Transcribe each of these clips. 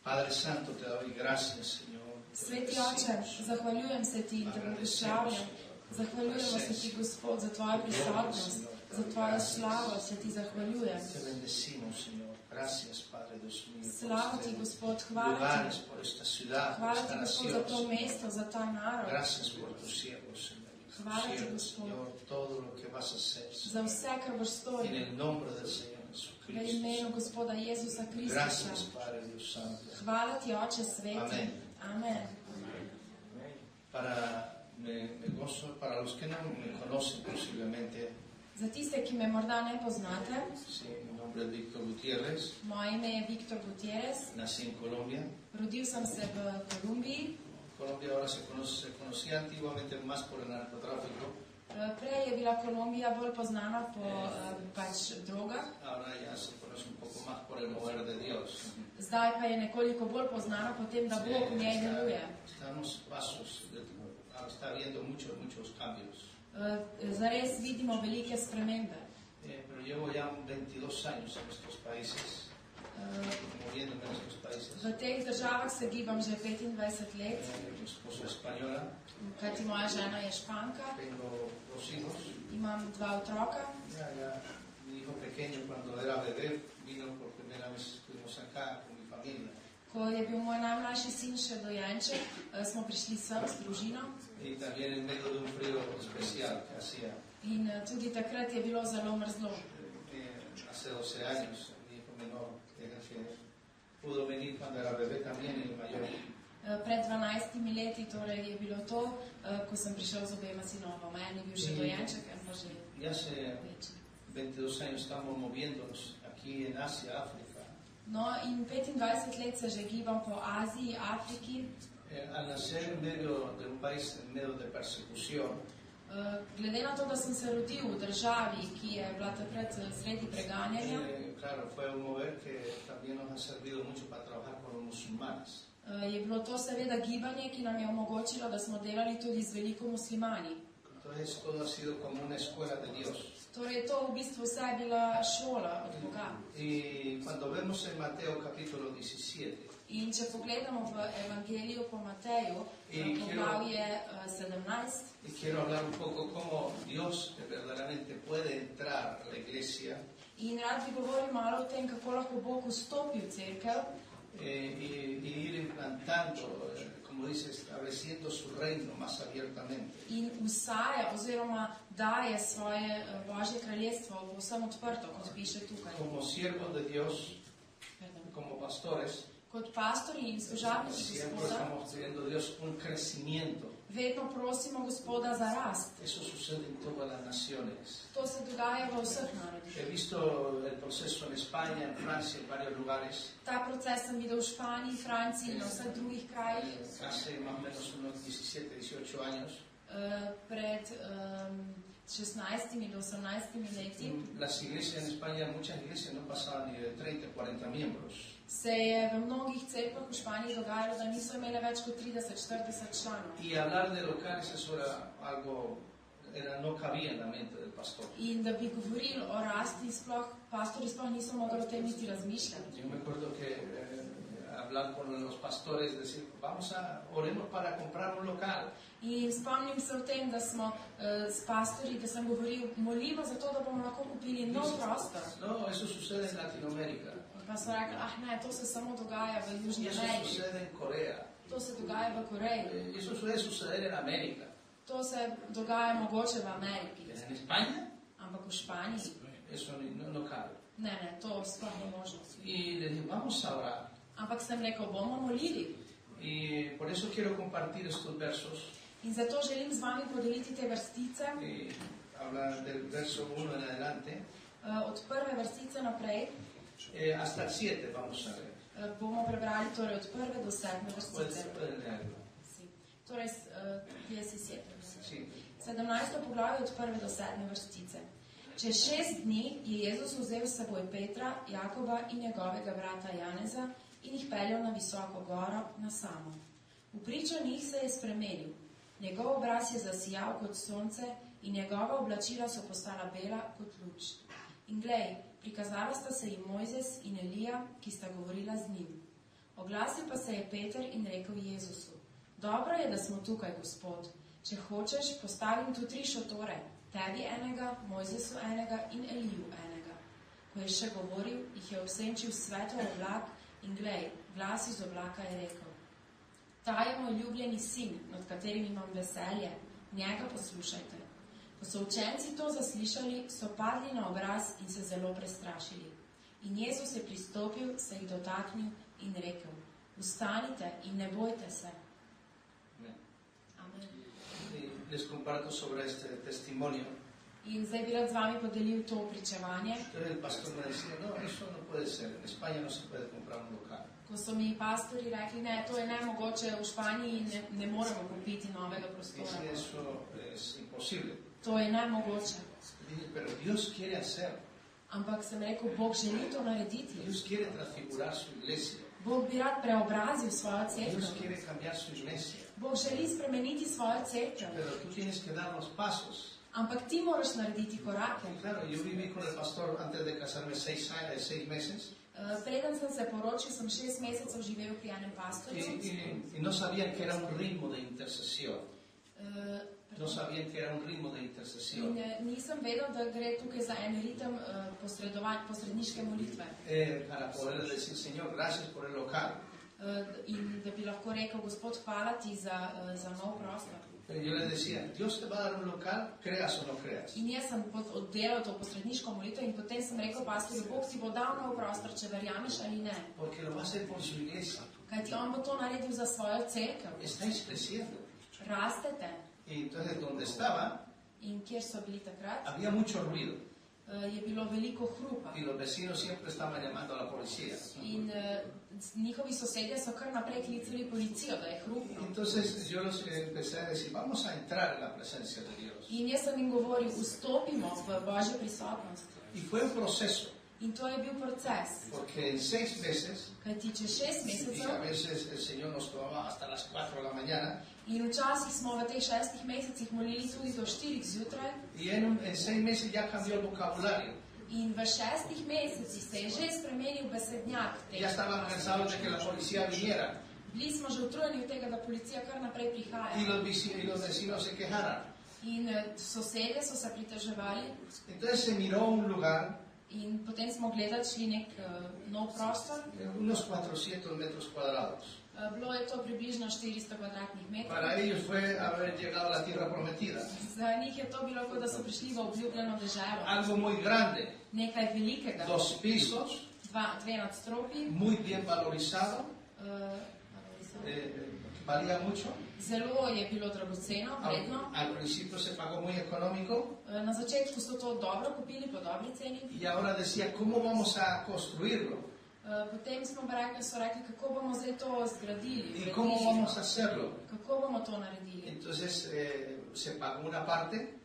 Padre Santo, te doy gracias, Señor. Sveti Oče, zahvaljujem se ti in te blagoslavljam. Zahvaljujemo se ti, Gospod, za tvojo prisotnost, za tvojo slavo se ti zahvaljujem. Te bendecimos, Señor. Gracias, Padre Dios mío. Slava ti, Gospod, hvala Lugares ti. por esta ciudad, por Hvala esta ti, Gospod, za to nación. mesto, za ta narod. Gracias por tus siervos, Señor. Hvala ti, Siervos, Gospod. Señor, todo lo que vas a hacer, Za Señor. vse, kar boš En storil. el nombre del Señor V Jesucristo. imenu Gospoda Jezusa Kristusa. Gracias, Padre Dios Santo. Hvala ti, Oče sveti. Amen. Amen. Me gozo, para los que no me conocen posiblemente, Za tiste, ki me morda ne poznate, sí, mi nombre es Víctor Gutiérrez, moje ime je Viktor Gutierrez. nací en Colombia. Rodil sem se v Kolumbiji. Colombia ahora se conocía antiguamente más por el narcotráfico, Prej je bila Kolumbija bolj poznana po pač drogah, ahora ya se conoce un poco más por el mover de Dios. zdaj pa je nekoliko bolj poznana po tem, da Bog v njej deluje. Estamos pasos, está habiendo muchos cambios. Zares vidimo velike spremembe. Pero llevo ya 22 años en estos países, moviéndome en estos países. V teh državah se gibam že 25 let, Mi esposa es española, kajti moja žena je Španka, tengo 2 hijos. imam 2 otroka. Ya, mi hijo pequeño cuando era bebé vino por primera vez, estuvimos acá con mi familia. Ko je bil moj najmlajši sin še dojenček, smo prišli sem s družino Y también en medio de un frío especial que hacía in tudi takrat je bilo zelo mrzlo. hace 12 años, mi hijo menor, que pudo venir cuando era bebé también, el mayor. Pred 12 leti torej je bilo to, ko sem prišel z obema sinovoma. En je bil še dojenček, en pa že Y hace večji. 22 años estamos moviéndonos aquí en Asia, África. No, in 25 let se že gibam po Aziji, Afriki. Al nacer en medio de un país en medio de persecución, Glede na to, da sem se rodil v državi, ki je bila takrat sredi preganjanja, claro, fue un mover que también nos ha servido mucho para trabajar con los musulmanes. je bilo to seveda gibanje, ki nam je omogočilo, da smo delali tudi z veliko muslimani. Entonces todo ha sido como una escuela de Dios. Torej, to v bistvu vse je bila šola od Boga. Y cuando vemos en Mateo capítulo 17, In če pogledamo v Evangeliju po Mateju, poglavje 17, y quiero hablar un poco cómo Dios verdaderamente puede entrar a la iglesia in rad bi govoril malo o tem, kako lahko Bog vstopi v cerkev y ir implantando, como dice, estableciendo su reino más abiertamente. in vsaja oziroma daje svoje Božje kraljestvo povsem odprto, kot piše tukaj. Como siervos de Dios, como pastores, Kot pastori in služabniki siempre Gospoda estamos pidiendo a Dios un crecimiento. vedno prosimo Gospoda za rast. Eso sucede en todas las naciones. To se dogaja v vseh narodih. He visto el proceso en España, en Francia, en varios lugares. Ta proces sem videl v Španiji, Franciji in na vseh drugih krajih. Hace más o menos unos 17, 18 años. Pred 16 do 18 leti Las iglesias en España, muchas iglesias no pasaban ni de 30, 40 miembros. se je v mnogih cerkvah v Španiji dogajalo, da niso imele več kot 30-40 članov. Y hablar de locales, eso era algo, no cabía en la mente del pastor. In da bi govorili o rasti, pastori sploh niso mogli o tem niti razmišljati. Yo me acuerdo que hablar con los pastores, decir, oremos para comprar un local. In spomnim se o tem, da smo s pastori, da sem govoril, molimo za to, da bomo lahko kupili nov prostor. No, eso sucede en Latinoamérica. Pa so rekli, ne, to se samo dogaja v Južni Eso Ameriki. sucede en Corea. To se dogaja v Koreji. Eso suele suceder en América. To se dogaja mogoče v Ameriki. En España, Ampak v Španiji? eso no cabe. Ne, to sploh ni možno. Y les digo, vamos a orar. Ampak sem rekel, bomo molili. Y por eso quiero compartir estos versos. In zato želim z vami podeliti te vrstice. Habla del verso 1 en adelante. Od prve vrstice naprej. Hasta el 7 vamos a ver. Bomo prebrali torej od prve do 7 vrstice. Pueden leerlo. Torej, kje si 7? Sí. 17. poglavje od prve do 7 vrstice. Čez 6 dni je Jezus vzel s seboj Petra, Jakoba in njegovega brata Janeza in jih peljal na visoko goro, na samo. V pričo njih se je spremenil. Njegov obraz je zasijal kot sonce in njegova oblačila so postala bela kot luč. In glej, prikazala sta se jim Mojzes in Elija, ki sta govorila z njim. Oglasil pa se je Peter in rekel Jezusu: Dobro je, da smo tukaj, Gospod. Če hočeš, postavim tu 3 šotore, tebi enega, Mojzesu enega in Eliju enega. Ko je še govoril, jih je obsenčil svetlo oblak in glej, glas iz oblaka je rekel: Ta je moj ljubljeni sin, nad katerim imam veselje, njega poslušajte. Ko so učenci to zaslišali, so padli na obraz in se zelo prestrašili. In Jezus je pristopil, se jih dotaknil in rekel: Vstanite in ne bojte se. Amen. Les comparto sobre este testimonio. In zdaj bi rad z vami podelil to pričevanje. El pastor me decía, no, eso no puede ser, en España no se puede comprar un local. Ko so mi pastori rekli, ne, to je nemogoče, v Španiji ne moremo kupiti novega prostora. Dice, eso es imposible. To je nemogoče. Dice, pero Dios quiere hacer. Ampak sem rekel, Bog želi to narediti. Dios quiere transfigurar su iglesia. Bog bi rad preobrazil svojo Dios cerkev. quiere cambiar su iglesia. Bog želi spremeniti svojo cerkev. Pero tú tienes que dar los pasos. Ampak ti moraš narediti korake. Y claro, yo viví con el pastor antes de casarme 6 meses. Preden sem se poročil, sem 6 mesecev živel pri enem pastorju. Y no sabían que era un ritmo de intercesión. No sabían que era un ritmo de intercesión. In nisem vedel, da gre tukaj za en ritem posredniške molitve. Para poder decir, Señor, gracias por el local. In da bi lahko rekel, Gospod, hvala ti za nov prostor. Pero yo les decía, Dios te va a dar un local, creas o no creas. In jaz sem oddelal to posredniško molitev in potem sem rekel pastorju, Bog ti bo dal nov prostor, če verjameš ali ne. Porque lo va a hacer por su iglesia. Kajti on bo to naredil za svojo cerkev. Estáis creciendo. Rastete. Y entonces donde estaba, In kjer so bili takrat, había mucho ruido. je bilo veliko hrupa. Y los vecinos siempre estaban llamando a la policía. In njihovi sosedje so kar naprej klicali policijo, da je hrupno. Entonces yo los empecé a decir, vamos a entrar en la presencia de Dios. In jaz sem jim govoril, vstopimo v Božjo prisotnost. Y fue un proceso, In to je bil proces. porque en 6 meses, Kajti čez 6 y a mesecev, veces el Señor nos tomaba hasta las 4 de la mañana, in včasih smo v teh 6 mesecih molili tudi do 4 zjutraj, y en 6 meses ya cambió el vocabulario. in v 6 mesecih se je že spremenil besednjak teh. Ya estaban cansados de que la policía viniera Bili smo že utrujeni od tega, da policija kar naprej prihaja. y los vecinos se quejaran. In sosedje so se pritoževali Entonces se miró un lugar, in potem smo gledali šli nek nov prostor. unos 400 metros cuadrados. Bilo je to približno 400 kvadratnih metrov. Para ellos fue haber llegado a la tierra prometida. Za njih je to bilo, kot da so prišli v obljubljeno deželo. Algo muy grande, Nekaj velikega. 2 pisos, Dve nadstropji. muy bien valorizado, valía mucho. Zelo je bilo dragoceno, vredno. Al principio se pagó muy económico Na začetku so to dobro kupili, po dobri ceni. y ahora decía, ¿cómo vamos a construirlo? Potem so rekli, kako bomo zdaj to zgradili. ¿Y cómo vamos a hacerlo? Kako bomo to naredili. Entonces se pagó una parte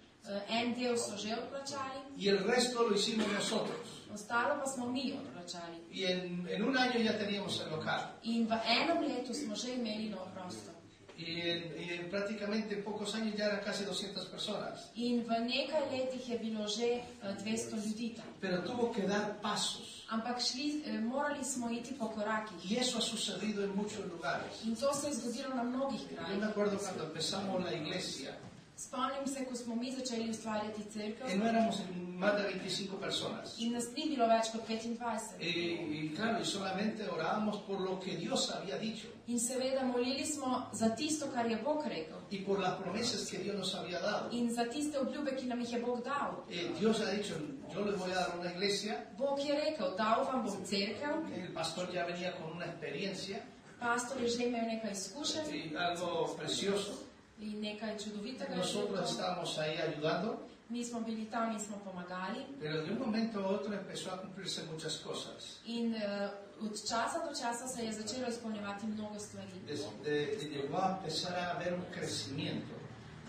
En del so že odplačali, y el resto lo hicimos nosotros. ostalo pa smo mi odplačali. Y en un año ya teníamos el local. In v enem letu smo že imeli nov prostor. Y en prácticamente pocos años ya eran casi 200 personas. In v nekaj letih je bilo že 200 ljudi tam. Pero tuvo que dar pasos. Ampak morali smo iti po korakih. Y eso ha sucedido en muchos lugares. In to se je zgodilo na mnogih Yo me krajih. acuerdo cuando empezamos la iglesia, Spomnim se, ko smo mi začeli ustvarjati cerkev no éramos más de 25 personas. in nas ni bilo več kot 25. Y claro, y solamente orábamos por lo que Dios había dicho In seveda molili smo za tisto, kar je Bog rekel. y por las promesas que Dios nos había dado. In za tiste obljube, ki nam jih je Bog dal. Dios ha dicho, yo les voy a dar una iglesia. Bog je rekel, dal vam bom cerkev. El pastor ya venía con una experiencia Pastor je že imel nekaj izkušenj y algo precioso. in nekaj čudovitega. Nosotros estábamos ahí ayudando, Mi smo bili tam in smo pomagali. pero de un momento a otro empezó a cumplirse muchas cosas. In od časa do časa se je začelo izpolnjevati mnogo stvari. Llegó a empezar a haber un crecimiento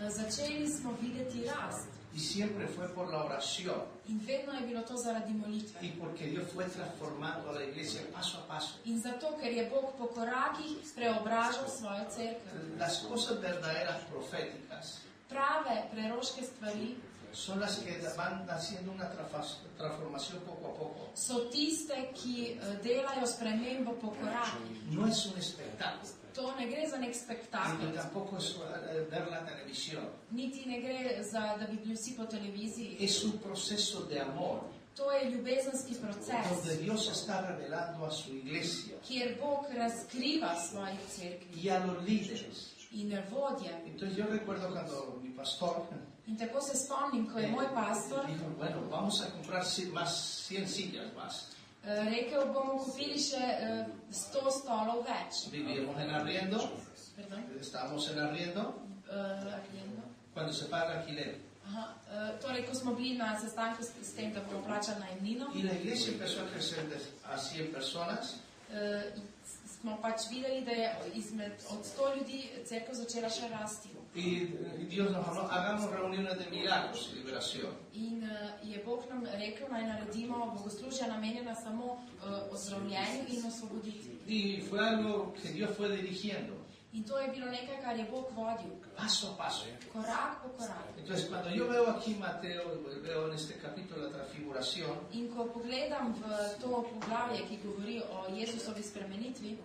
Začeli smo videti rast. y siempre fue por la oración In vedno je bilo to zaradi molitve. y porque Dios fue transformando a la iglesia paso a paso. In zato, ker je Bog po korakih preobražal svojo cerkev. Las cosas verdaderas proféticas Prave preroške stvari son las que van haciendo una transformación poco a poco. so tiste, ki delajo spremembo po korakih. No es un espectáculo, To ne gre za nek ni spektakel, tampoco es ver la televisión. niti ne gre za, da bi bili vsi po televiziji. Es un proceso de amor, To je ljubezenski proces, donde Dios está revelando a su iglesia kjer Bog razkriva svoji cerkvi y a los líderes. in vodje. Entonces yo recuerdo cuando mi pastor In tako se spomnim, ko je moj pastor dijo, bueno, vamos a comprar más 100 sillas más. rekel, bomo kupili še 100 stolov več. Vivíamos en arriendo, Pardon? estábamos en arriendo Arriendo. cuando se paga alquiler. Aha, torej, ko smo bili na sestanku s tem, da bomo plačali najemnino, Y la iglesia empezó a crecer a 100 personas. smo pač videli, da je od 100 ljudi cerkev začela še rasti. Y Dios nos habló, hagamos reuniones de milagros y liberación. In je Bog nam rekel, naj naredimo bogoslužja namenjena samo ozdravljenju in osvoboditvi. Y fue algo que Dios fue dirigiendo, In to je bilo nekaj, kar je Bog vodil, paso a paso. korak po korak. Entonces, cuando yo veo aquí Mateo, veo en este capítulo la transfiguración, In ko pogledam v to poglavje, ki govori o Jezusovi spremenitvi,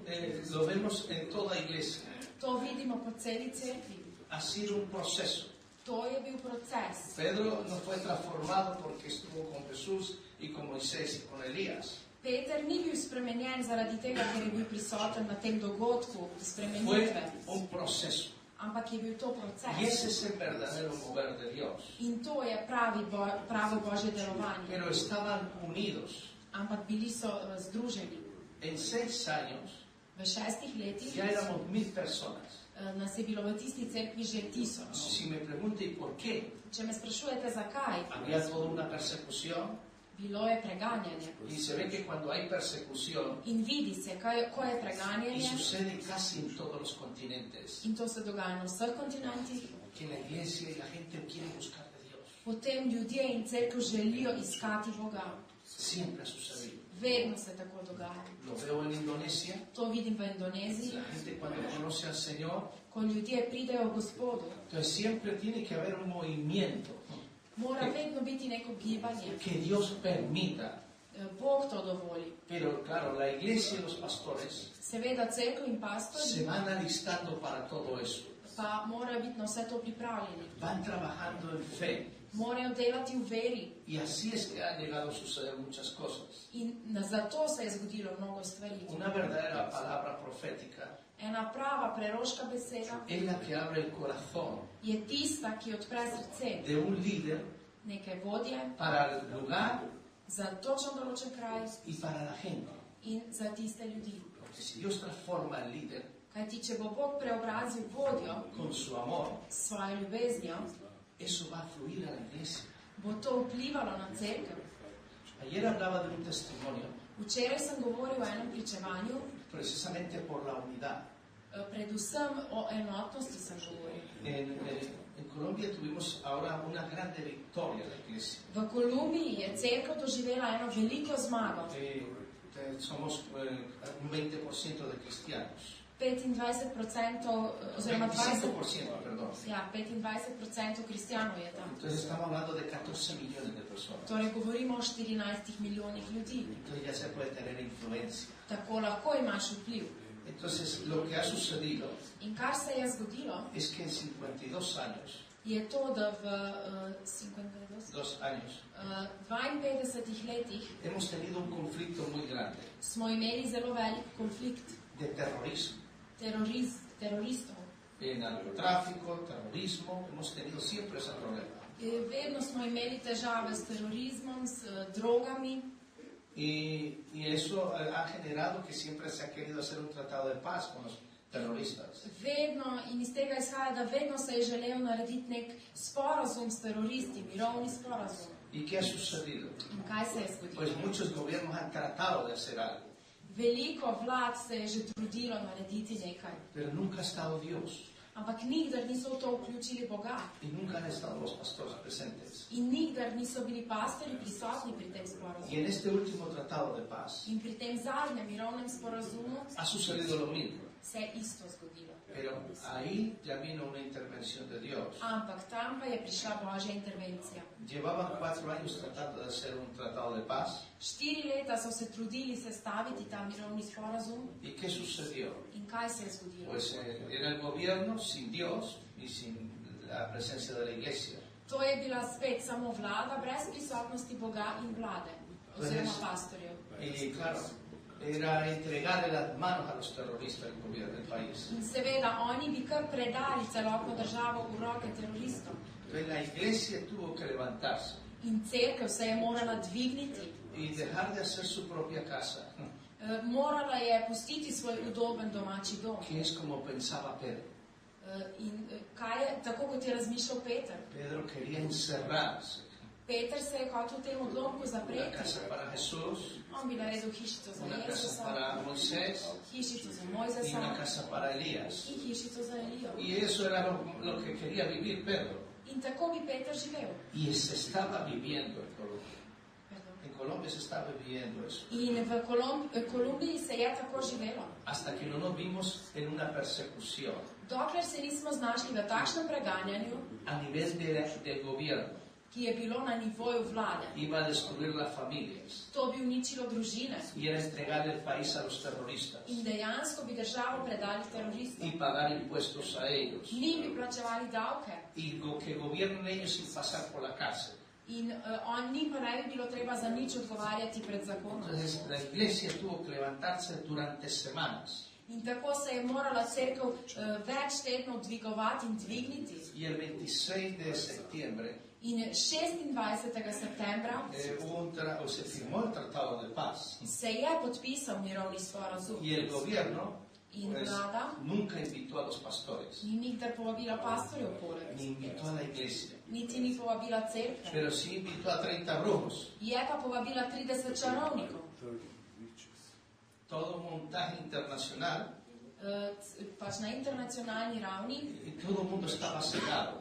lo vemos en toda iglesia. to vidimo po celi cerkvi. Ha sido un proceso. To je bil proces. Pedro no fue transformado porque estuvo con Jesús y con Moisés y con Elías. Peter ni bil spremenjen zaradi tega, ker je bil prisoten na tem dogodku Fue spremenitve, un proceso. ampak je bil to Y proces. ese es el verdadero mover de Dios. In to je pravo Božje delovanje. Pero estaban unidos. Ampak bili so združeni. En 6 años V 6 letih ya éramos 1000 personas. nas je bilo v tisti cerkvi že 1000. Si me pregunta, ¿y por qué? Če me sprašujete, zakaj, Había toda una persecución. bilo je preganjanje. Y se ve que cuando hay persecución, In vidi se, ko je y preganjanje, sucede casi en todos los continentes, in to se dogaja na vseh kontinentih, que la iglesia y la gente quiere buscar de Dios. potem ljudje in cerkev želijo iskati Boga. Siempre ha sucedido. Vedno se tako dogaja. Lo veo en Indonesia. To vidim v Indoneziji, La gente cuando conoce al Señor, ko ljudje pridejo k Gospodu. entonces siempre tiene que haber un movimiento Mora vedno biti neko gibanje. que Dios permita. Bog to dovoli. Pero claro, la iglesia y los pastores Seveda cerkev in se pastorji van alistando para todo eso. pa morajo biti na vse to pripravljeni. Van trabajando en fe. Morajo delati v veri. Y así es que han llegado a suceder muchas cosas. In zato se je zgodilo mnogo stvari. Una verdadera palabra profética Ena prava preroška beseda es la que abre el corazón je tista, ki odpre srce de un líder neke vodje para el lugar za točno določen kraj y para la gente. in za tiste ljudi. Porque si Dios transforma al líder Kajti, če bo Bog preobrazil vodjo con su amor, s svojo ljubeznijo, eso va a fluir a la iglesia. bo to vplivalo na cerkev. Ayer hablaba de un testimonio Včeraj sem govoril o enem pričevanju, precisamente por la unidad. predvsem o enotnosti sem govoril. En Colombia tuvimos ahora una grande victoria de la iglesia. V Kolumbiji je cerkev doživela eno veliko zmago. Somos un 20% de cristianos. 25% oziroma 25%, perdón. 25% kristijanov je tam. Entonces estamos hablando de 14 millones de personas. Torej govorimo o 14 milijonih ljudi. Entonces ya se puede tener influencia. Tako lahko imaš vpliv. Entonces lo que ha sucedido In kar se je zgodilo, es que en 52 años, je to, da v 2 años, 52 letih hemos tenido un conflicto muy grande smo imeli zelo velik konflikt de terrorismo. teroristov. Narcotráfico, terrorismo, hemos tenido siempre ese problema. Vedno smo imeli težave s terorizmom, s drogami. Y eso ha generado que siempre se ha querido hacer un tratado de paz con los terroristas. Vedno in iz tega izhaja, da vedno se je želel narediti nek sporazum s teroristi, mirovni sporazum. ¿Y qué ha sucedido? In kaj se je zgodilo? Pues muchos gobiernos han tratado de hacer algo, Veliko vlad se je že trudilo narediti nekaj, pero nunca ha estado Dios ampak nikdar niso v to vključili Boga y nunca han estado los pastores presentes. in nikdar niso bili pastorji prisotni pri tem Y sporazumu. en este último tratado de paz In pri tem zadnjem mirovnem sporazumu ha sucedido lo mismo. se je isto zgodilo. Pero ahí ya vino una intervención de Dios. Ampak tam pa je prišla Božja intervencija. Llevaban 4 años tratando de hacer un tratado de paz. 4 leta so se trudili sestaviti ta mirovni sporazum. ¿Y qué sucedió? In kaj se je zgodilo? Pues era el gobierno sin Dios y sin la presencia de la iglesia. To je bila spet samo vlada, brez prisotnosti Boga in vlade, oziroma pastorjev. Y claro, era entregarle las manos a los terroristas del gobierno del país. In seveda, oni bi kar predali celotno državo v roke teroristom. Entonces la iglesia tuvo que levantarse In cerkev se je morala dvigniti. y dejar de hacer su propia casa, Morala je pustiti svoj udoben domači dom. que es como pensaba Pedro. In kaj je, tako kot je razmišljal Peter. Pedro quería encerrarse. Peter se je hotel v tem odlomku Una zapreti. casa para Jesús, On bi naredil hišico za una casa Jezusa, para Moisés hišico za y Mojzesa una casa para Elías. in hišico za Elijo. Y eso era lo que quería vivir Pedro. In tako bi Peter živel. Y se estaba viviendo en Colombia. Pardon. En Colombia se estaba viviendo eso. In v Kolumbiji se je tako živelo. Hasta que no nos vimos en una persecución Dokler se nismo znašli v takšnem preganjanju, a nivel del gobierno. ki je bilo na nivoju vlade. Iba a destruir las familias To bi uničilo družine y era entregar el país a los terroristas in dejansko bi državo predali teroristom. y pagar impuestos a ellos Njim bi plačevali davke y que gobiernen ellos sin pasar por la cárcel. in njim pa ne bi bilo treba za nič odgovarjati pred zakonom. Entonces la iglesia tuvo que levantarse durante semanas In tako se je morala cerkev več tednov dvigovati in dvigniti. y el 26 de septiembre In 26. septembra se firmó el tratado de paz se je podpisal mirovni sporazum. y el gobierno In pues, vlada nunca invitó a los pastores ni nikdar povabila pastorjev poleg, ni invitó a la iglesia, niti ni povabila cerkve. pero sí invitó a 30 brujos. Je pa povabila 30 čarovnikov. Todo un montaje internacional Pač na internacionalni ravni y todo el mundo estaba cegado.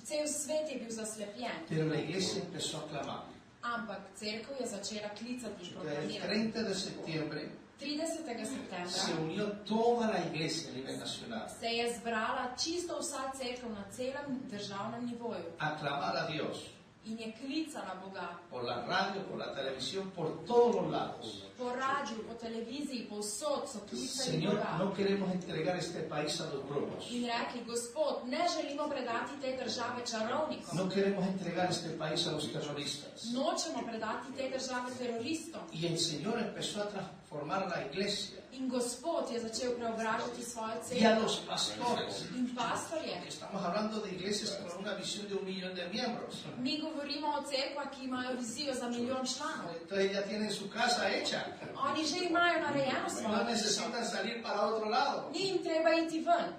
cel svet je bil zaslepljen. Pero la iglesia empezó a clamar. Ampak cerkev je začela klicati in El proklamirati. 30 de septiembre 30. se septembra unió toda la iglesia a nivel nacional se je zbrala čisto vsa cerkev na celem državnem nivoju a clamar a Dios in je klicala Boga por la radio, por la televisión, por todos los lados. po radiju, po televiziji, povsod so klicali Señor, Boga no queremos entregar este país a los brujos. in rekli, Gospod, ne želimo predati te države čarovnikom, No queremos entregar este país a los terroristas. nočemo predati te države teroristom. Y el Señor empezó a transformar la iglesia In Gospod je začel preobražati svojo y a cerkev los pastores. in pastorje. Estamos hablando de iglesias con una visión de 1 millón de miembros. Mi govorimo o cerkvah, ki imajo vizijo za 1 milijon članov. Entonces ya tienen su casa hecha. Oni že imajo narejeno svojo No hišo. necesitan salir para otro lado. Ni jim treba iti ven,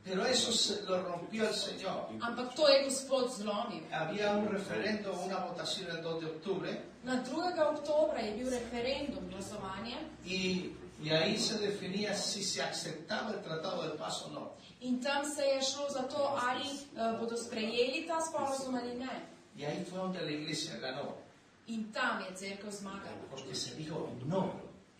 Pero eso se lo rompió el Señor. ampak to je Gospod zlomil. Había un referendo, una votación el 2 de octubre Na 2. oktobra je bil referendum, glasovanje, y ahí se definía si se aceptaba el tratado de paz o no. in tam se je šlo za to, ali bodo sprejeli ta sporazum ali ne. Y ahí fue donde la iglesia ganó, In tam je cerkev zmagala, porque se dijo no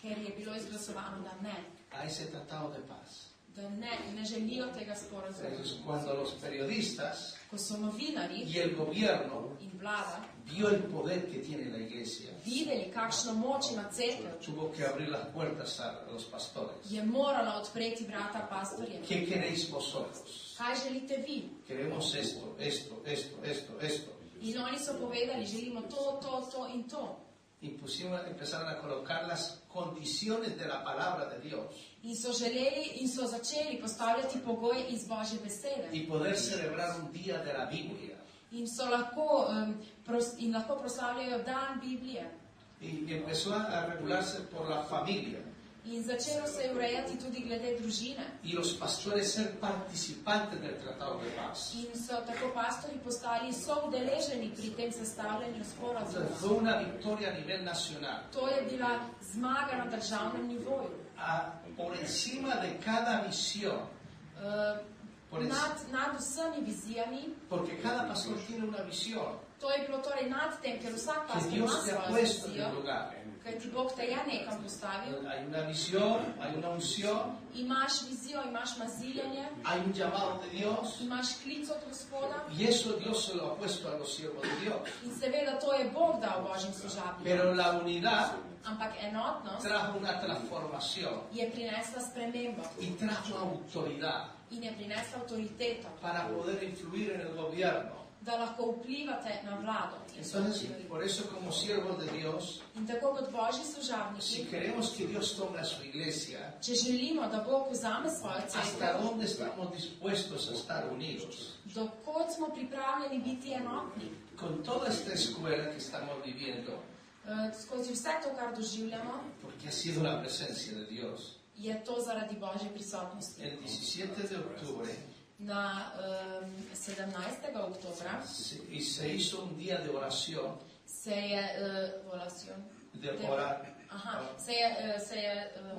ker je bilo izglasovano, da ne, a ese tratado de paz. da ne želijo tega sporazuma. Entonces, cuando los periodistas Ko so novinari y el gobierno in vlada vio el poder que tiene la iglesia, videli, kakšno moč ima cerkev, tuvo que abrir las puertas a los pastores. je morala odpreti vrata pastorjem. ¿Qué queréis vosotros? Kaj želite vi? Queremos esto, esto, esto, esto, esto. In oni so povedali, želimo to in to. Y empezaron a colocar las condiciones de la palabra de Dios In so želeli in so začeli postavljati pogoje iz Božje besede. y poder celebrar un día de la Biblia. In so lahko, lahko proslavljajo dan Biblije. Y empezó a regularse por la familia In začelo se je urejati tudi glede družine. y los pastores ser participantes del tratado de paz. In so tako pastori postali soudeleženi pri tem sestavljanju sporazuma. Entonces, fue una victoria a nivel nacional. To je bila zmaga na državnem nivoju. Por encima de cada visión, Nad vsemi vizijami, porque cada pastor tiene una visión. To je bilo torej nad tem, ker vsak que pastor ima Dios te ha svojo puesto en misijo, el lugar. ker ti Bog te je nekam postavil. Hay una visión, hay una unción, Imaš vizijo, imaš maziljenje, hay un llamado de Dios. imaš klic od Gospoda Y eso Dios se lo ha puesto a los siervos de Dios. in seveda to je Bog dal Božjim služabnikom. Pero la unidad Ampak enotnost trajo una transformación je prinesla spremembo y trajo autoridad in je prinesla avtoriteto, para poder influir en el gobierno. da lahko vplivate na vlado. Entonces, por eso como siervos de Dios, In tako kot Božji si služabniki, queremos que Dios tome a su iglesia, če želimo, da Bog vzame svojo ¿hasta cerkev, dónde estamos dispuestos a estar unidos? dokot smo pripravljeni biti enotni. Con toda esta escuela que estamos viviendo, Skozi vse to, kar doživljamo, porque ha sido la presencia de Dios. je to zaradi Božje prisotnosti. El 17 de octubre Na 17. oktobra se hizo un día de oración, se je de orar,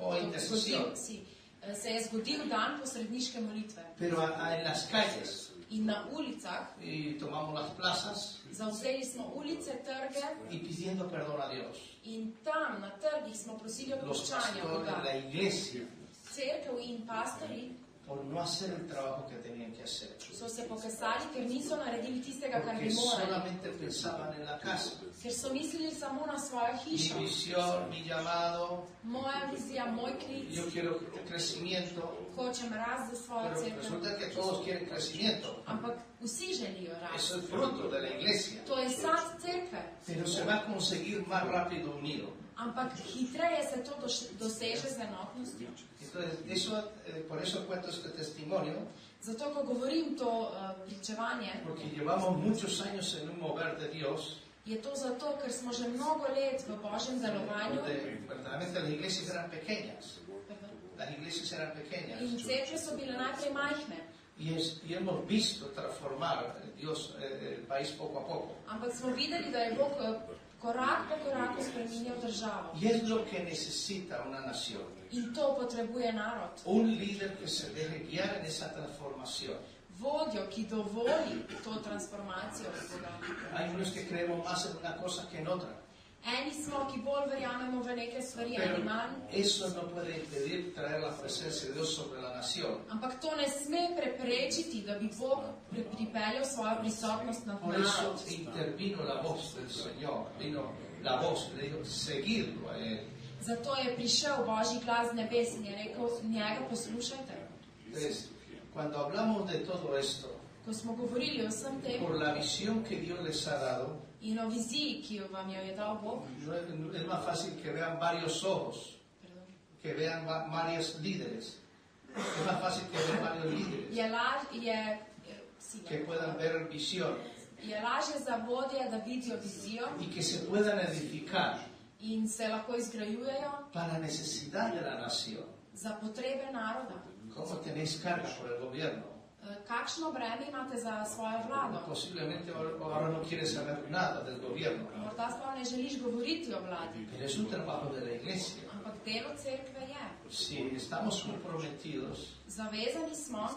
O intercesión. se je zgodil dan posredniške molitve. pero en las calles, In na ulicah y tomamos las plazas zavzeli smo ulice, trge y pidiendo perdón a Dios. in tam na trgih smo prosili Los odpuščanja pastores, Boga. la iglesia, Cerkev in pastori por no hacer el trabajo que tenían que hacer. so se pokasali, ker niso naredili tistega, kar Porque bi morali. solamente pensaban en la casa. Ker so mislili samo na svojo Mi hišo. visión, mi llamado, Moja vizija, moj klic, yo quiero crecimiento, hočem rast za svojo pero cerkev. resulta que todos quieren crecimiento. Ampak vsi želijo rast. Eso es fruto de la iglesia. To je sad cerkve. Pero se va a conseguir más rápido unido. Ampak hitreje se to doseže z enotnostjo. Entonces, por eso cuento este testimonio, Zato, ko govorim to pričevanje, porque llevamos muchos años en un mover de Dios, je to zato, ker smo že mnogo let v Božjem delovanju donde verdaderamente las iglesias eran pequeñas. Las iglesias eran pequeñas. in cerkve so bile najprej majhne. Y hemos visto transformar Dios el país poco a poco. Ampak smo videli, da je Bog korak po koraku spreminjal državo. Y es lo que necesita una nación. In to potrebuje narod. Un líder que se deje guiar en esa transformación. Vodjo, ki dovoli to transformacijo Boga. Hay unos que creemos más en una cosa que en otra. Eni smo, ki bolj verjamemo v neke stvari Pero ali manj. eso no puede impedir traer la presencia de Dios sobre la nación. Ampak to ne sme preprečiti, da bi Bog pripeljal svojo prisotnost nad Por eso narod. intervino la voz del Señor. Vino la voz, le dijo, seguirlo a Él. Zato je prišel Božji glas z nebes in je rekel, njega poslušajte. Entonces, cuando hablamos de todo esto, Ko smo govorili o vsem tem por la visión que Dios les ha dado, in o viziji, ki jo vam jo je dal Bog, no es más fácil que vean varios ojos, que vean varios líderes. Es más fácil que vean varios líderes, que puedan ver visión je lažje za vodje, da vidijo vizijo y que se puedan edificar in se lahko izgrajujejo para la necesidad de la nación. za potrebe naroda. ¿Cómo tenéis carga por el gobierno? Kakšno breme imate za svojo vlado? Posiblemente ahora no quieres saber nada del gobierno, Morda sploh ne želiš govoriti o vladi, pero es un trabajo de la iglesia. ampak delo cerkve je. Si estamos comprometidos Zavezani smo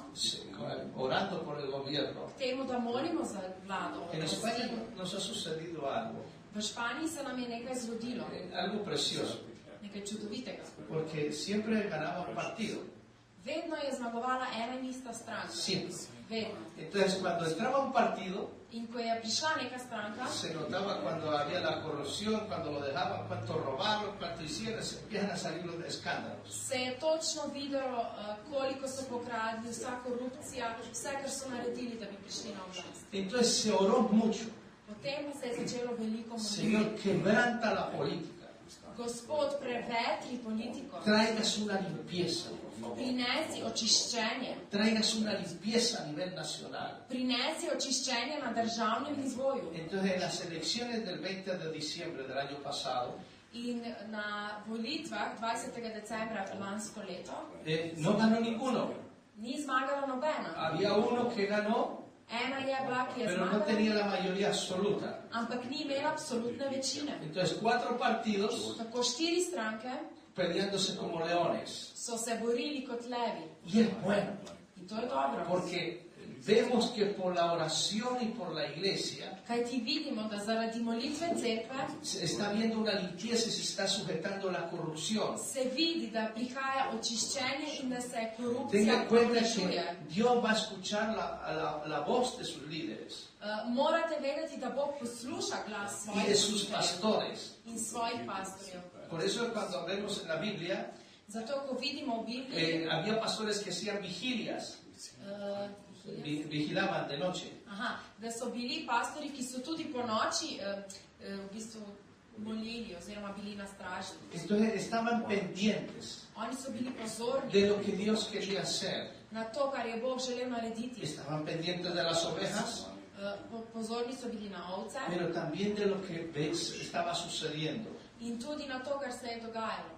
orando por el gobierno, k temu, da molimo za vlado. en España nos ha sucedido algo, V Španiji se nam je nekaj zgodilo, algo precioso, nekaj čudovitega. porque siempre ganaba un partido. Vedno je zmagovala ena in ista stranka. Siempre. Vedno. Entonces, cuando entraba un partido, In ko je prišla neka stranka, se notaba cuando había la corrupción, cuando lo dejaban, cuánto robaron, cuánto hicieron, se empiezan a salir los escándalos. se je točno videlo, koliko so pokradli, vsa korupcija, vse, kar so naredili, da bi prišli na oblast. Entonces se oró mucho. Potem pa se je začelo veliko Señor, moliti. quebranta la política. Gospod, prevetri politiko, Traigas una limpieza, por favor. prinesi očiščenje, Traigas una limpieza a nivel nacional. prinesi očiščenje na državnem nivoju. Entonces, en las elecciones del 20 de diciembre del año pasado, In na volitvah 20. decembra lansko leto no ganó ninguno. ni zmagala nobena. Había uno que ganó, Ena je bila, ki je pero no tenía zmagala, la mayoría absoluta. ampak ni imela absolutne večine. Entonces, 4 partidos Tako 4 stranke peleándose como leones. so se borili kot levi. Y es bueno, In to je dobro. Porque vemos que por la oración y por la iglesia Kaj ti vidimo, da zaradi molitve cerkve se está viendo una limpieza y se está sujetando la corrupción. se vidi, da prihaja očiščenje in da se korupcija Tenga cuenta povečuje. que Dios va a escuchar la voz de sus líderes Morate vedeti, da Bog posluša glas y de svojih sus voditeljev pastores. in svojih pastorjev. Por eso cuando vemos en la Biblia, Zato, ko vidimo v Bibliji, había pastores que hacían vigilias, vigilaban de noche. Da so bili pastori, ki so tudi po noči v bistvu molili oziroma bili na straži. Entonces estaban pendientes Oni so bili pozorni de lo que Dios quería hacer. na to, kar je Bog želel narediti. Estaban pendientes de las ovejas, Pozorni so bili na ovce pero también de lo que estaba sucediendo. in tudi na to, kar se je dogajalo.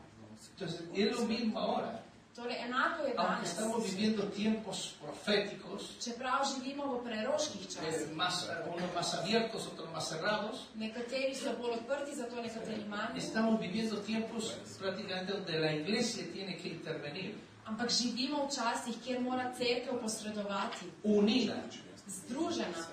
Entonces es lo mismo ahora. Torej, enako je Aunque danes. estamos viviendo tiempos proféticos, Čeprav živimo v preroških časih. unos más abiertos, otros más cerrados, Nekateri so bolj odprti, zato nekateri manj. estamos viviendo tiempos prácticamente donde la iglesia tiene que intervenir, Ampak živimo v časih, kjer mora cerkev posredovati, unida. združena.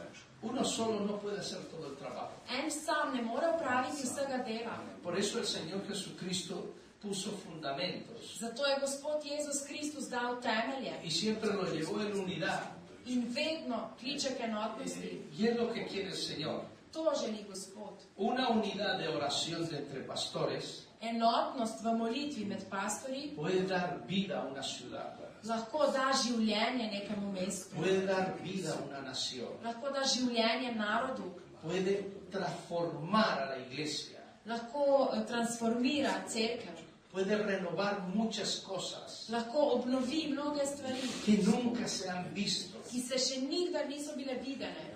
Uno solo no puede hacer todo el trabajo. En sam ne more upraviti vsega dela. Por eso el Señor Jesucristo puso fundamentos Zato je Gospod Jezus Kristus dal temelje y siempre lo llevó en unidad. in vedno kliče k enotnosti. Y es lo que quiere el Señor. To želi Gospod. Una unidad de oración entre pastores Enotnost v molitvi med pastorji puede dar vida a una ciudad, lahko da življenje nekemu mestu, puede dar vida a una nación, lahko da življenje narodu, puede transformar a la iglesia, lahko transformira cerkev, puede renovar muchas cosas lahko obnovi mnoge stvari, que nunca se han visto. ki se še nikdar niso bile videne.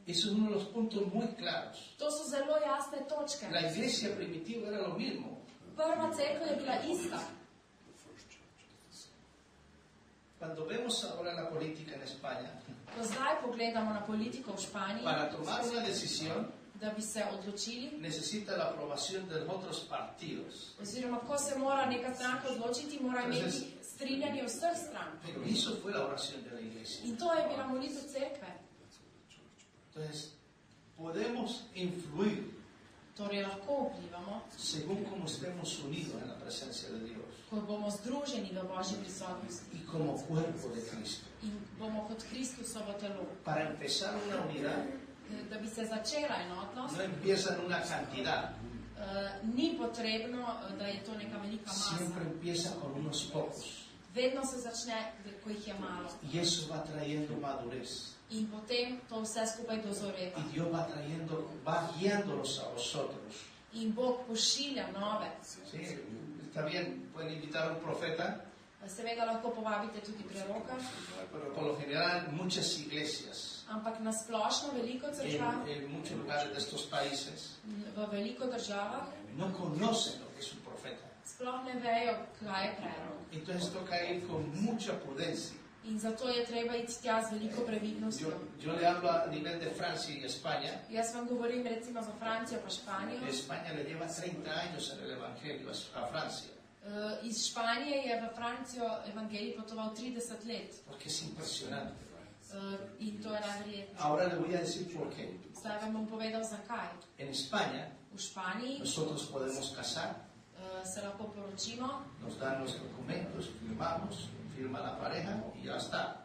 Eso es uno de los puntos muy claros. To so zelo jasne točke. La iglesia primitiva era lo mismo. Prva cerkev je bila ista. Cuando vemos ahora la política en España, Ko zdaj pogledamo na politiko v Španiji, para tomar una decisión da bi se odločili, necesita la aprobación de los otros partidos. oziroma ko se mora neka stranka odločiti, mora imeti strinjanje vseh strank. Pero eso fue la oración de la iglesia. In to je bila molitev cerkve. Entonces, podemos influir Torej lahko vplivamo, según como estemos unidos en la presencia de Dios ko bomo združeni v Božji prisotnosti y como cuerpo de Cristo. in bomo kot Kristusovo telo. Para empezar una unidad, Da bi se začela enotnost, no empieza en una cantidad, ni potrebno, da je to neka velika siempre masa. empieza con unos pocos. Vedno se začne, ko jih je malo. Y eso va trayendo madurez. In potem to vse skupaj dozoreva. Y Dios va guiándolos a vosotros. In Bog pošilja nove. ¿Sí? Está bien, pueden invitar a un profeta, Seveda lahko povabite tudi preroka, pero por lo general muchas iglesias ampak na splošno veliko crkva en muchos lugares de estos países v veliko državah no conocen lo que es un profeta. sploh ne vejo, kaj je prerok. Entonces toca ir con mucha prudencia. In zato je treba iti tja z veliko previdnostjo. Yo le hablo a nivel de Francia y España. Jaz vam govorim recimo za Francijo pa Španijo. España le lleva 30 años en el Evangelio a Francia. Iz Španije je v Francijo evangelij potoval 30 let. Porque es impresionante. In to je neverjetno. Ahora le voy a decir por qué. Zdaj vam bom povedal zakaj. En España V Španiji nosotros podemos casar, se lahko poročimo, nos dan los documentos, firmamos, firma la pareja y ya está.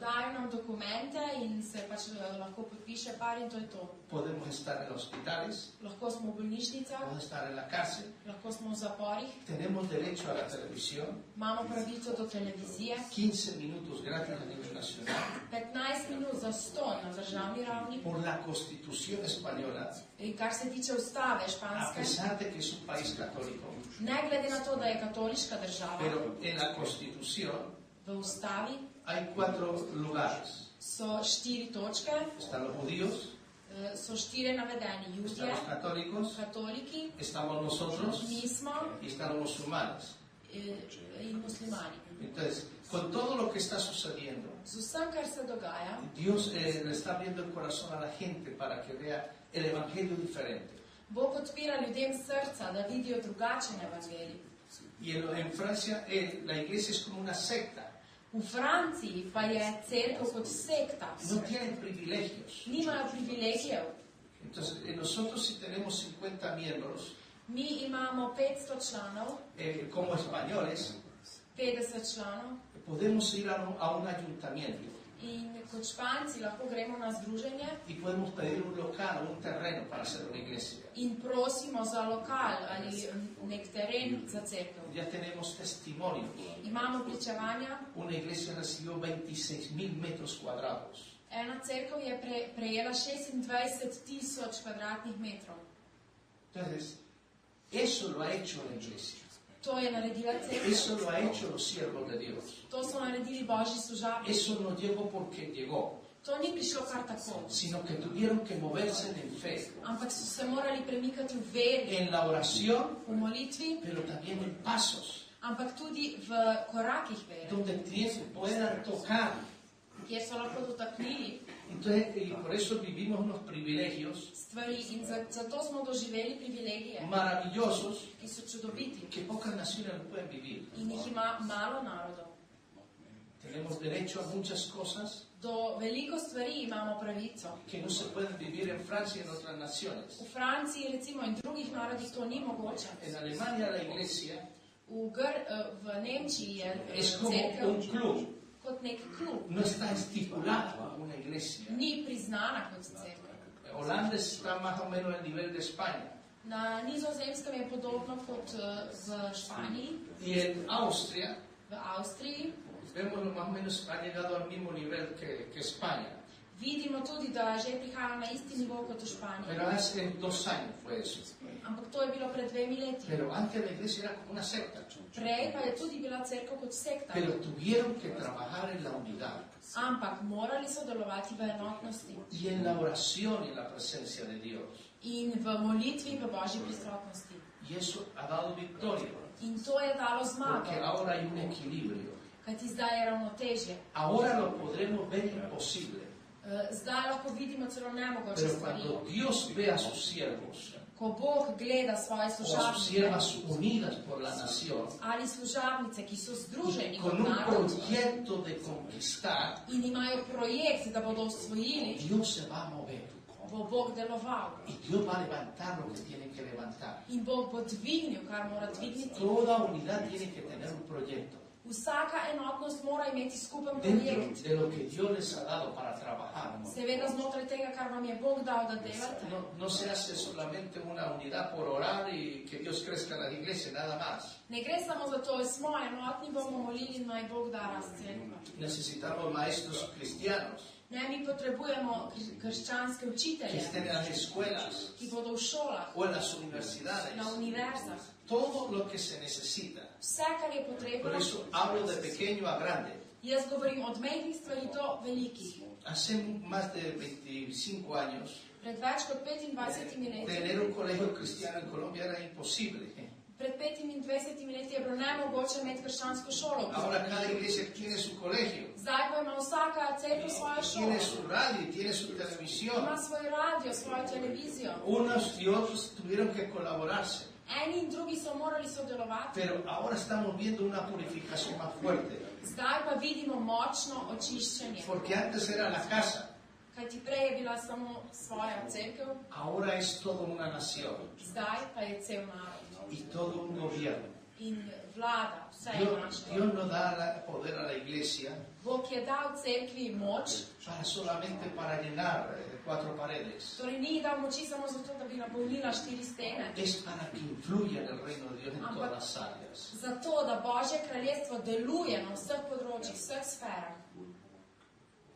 dajo nam dokumente in se pač lahko podpiše par in to je to. Podemos estar en hospitales, Lahko smo v bolnišnicah, podemos estar en la cárcel, lahko smo v zaporih, tenemos derecho a la televisión, imamo pravico do televizije, 15 minutos gratis a nivel nacional. 15 minut za ston na državni ravni. Por la Constitución española, In kar se tiče ustave a španske, pesar de que es un país católico, ne glede na to, da je katoliška država, pero en la Constitución v ustavi hay 4 lugares. so 4 točke, Están los judíos, so 4 navedeni, están Judje, los católicos, katoliki, estamos nosotros mi smo y están los musulmanes. in muslimani. Entonces, con todo lo que está sucediendo, Z vsem, kar se dogaja, Dios le está abriendo el corazón a la gente para que vea el evangelio diferente. Bog odpira ljudem srca, da vidijo drugačen evangelij. Y en Francia la iglesia es como una secta. V Franciji pa je cerkev kot sekta. No tienen privilegios. Nimajo privilegijev. Entonces, nosotros si tenemos 50 miembros, mi imamo 500 članov, como españoles, 50 članov, podemos ir a un ayuntamiento. In kot Španci lahko gremo na združenje y podemos pedir un local, un terreno para hacer una iglesia. In prosimo za lokal ali nek teren za cerkev. Ya tenemos testimonios. Imamo pričevanja. Una iglesia recibió 26,000 metros cuadrados. Ena cerkev je prejela 26,000 kvadratnih metrov. Entonces, eso lo ha hecho la iglesia. To je naredila cerkev. Eso lo ha hecho los siervos de Dios. To so naredili Božji služabniki. Eso no llegó porque llegó. To ni prišlo kar tako. Sino que tuvieron que moverse en fe. Ampak so se morali premikati v veri. En la oración, v molitvi, pero también en pasos. Ampak tudi v korakih vere. Donde puedan tocar. Kjer so lahko dotaknili. Entonces, y por eso vivimos unos privilegios stvari in zato smo doživeli privilegije maravillosos ki so čudoviti que pocas naciones no pueden vivir. In jih ima malo narodov. Tenemos derecho a muchas cosas do veliko stvari imamo pravico que no se pueden vivir en Francia y en otras naciones. V Franciji recimo in drugih narodih to ni mogoče. En Alemania la iglesia v Nemčiji je es como un club. Kot nek klub. No está estipulada como una iglesia. Ni priznana kot cerkev. Holanda está más o menos al nivel de España. Na Nizozemskem je podobno kot v Španiji. Y en Austria, v Avstriji, vemos más o menos ha llegado al mismo nivel que España. Vidimo tudi, da že prihaja na isti nivo kot v Španiji. Pero hace 2 años fue eso. Ampak to je bilo pred 2 leti. Pero antes la iglesia era como una secta. Prej pa je tudi bila cerkev kot sekta. Pero tuvieron que trabajar en la unidad. Ampak morali sodelovati v enotnosti. Y en la oración y en la presencia de Dios. In v molitvi v Božji prisotnosti. Y eso ha dado victoria. In to je dalo zmago. Porque ahora hay un equilibrio. Kajti zdaj je ravnotežje. Ahora lo podremos ver imposible. Zdaj lahko vidimo celo nemogoče Pero stvari. cuando Dios ve a sus siervos, ko Bog gleda svoje o a sus služabnike siervas unidas por la nación, ali služabnice, ki so združeni kot con un narod proyecto de conquistar, in imajo projekt, da bodo osvojili, Dios se va a mover. bo Bog deloval. Y Dios va a levantar lo que tiene que levantar. In Bog bo dvignil, kar mora dvigniti. Toda unidad tiene que tener un proyecto. Vsaka enotnost mora imeti skupen Dentro projekt. de lo que Dios les ha dado para trabajar. Seveda znotraj tega, kar vam je Bog dal, da delate. No se hace solamente una unidad por orar y que Dios crezca en la iglesia, nada más. Ne gre samo za to, smo enotni, bomo molili in naj Bog da rast cerkva. Necesitamos maestros cristianos Ne, mi potrebujemo krščanske que učitelje, estén en las escuelas ki bodo v šolah, o en las universidades. na univerzah. Todo lo que se necesita. Vse, kar je potrebno. Por eso hablo de pequeño a grande. Jaz govorim od majhnih stvari do velikih. Hace más de 25 años, Pred več kot 25 leti, tener un colegio cristiano en Colombia era imposible. pred 25 leti je bilo nemogoče imeti krščansko šolo. Ahora cada iglesia tiene su colegio, Zdaj pa ima vsaka cerkev svojo tiene šolo. su radio y tiene su televisión. Ima svoj radio, svojo televizijo. Unos y otros tuvieron que colaborarse. Eni in drugi so morali sodelovati. Pero ahora estamos viendo una purificación más fuerte. Zdaj pa vidimo močno očiščenje. Porque antes era la casa, Kajti prej je bila samo svoja cerkev, ahora es toda una nación zdaj pa je cel narod. y todo un gobierno. In vlada, vse je Dios naše. no da poder a la iglesia Bog je dal cerkvi moč, solamente para llenar 4 paredes. torej ni dal moči samo zato, da bi napolnila 4 stene. Es para que influya en el reino de Dios en todas las áreas. Zato, da Božje kraljestvo deluje na vseh področjih, vseh sferah.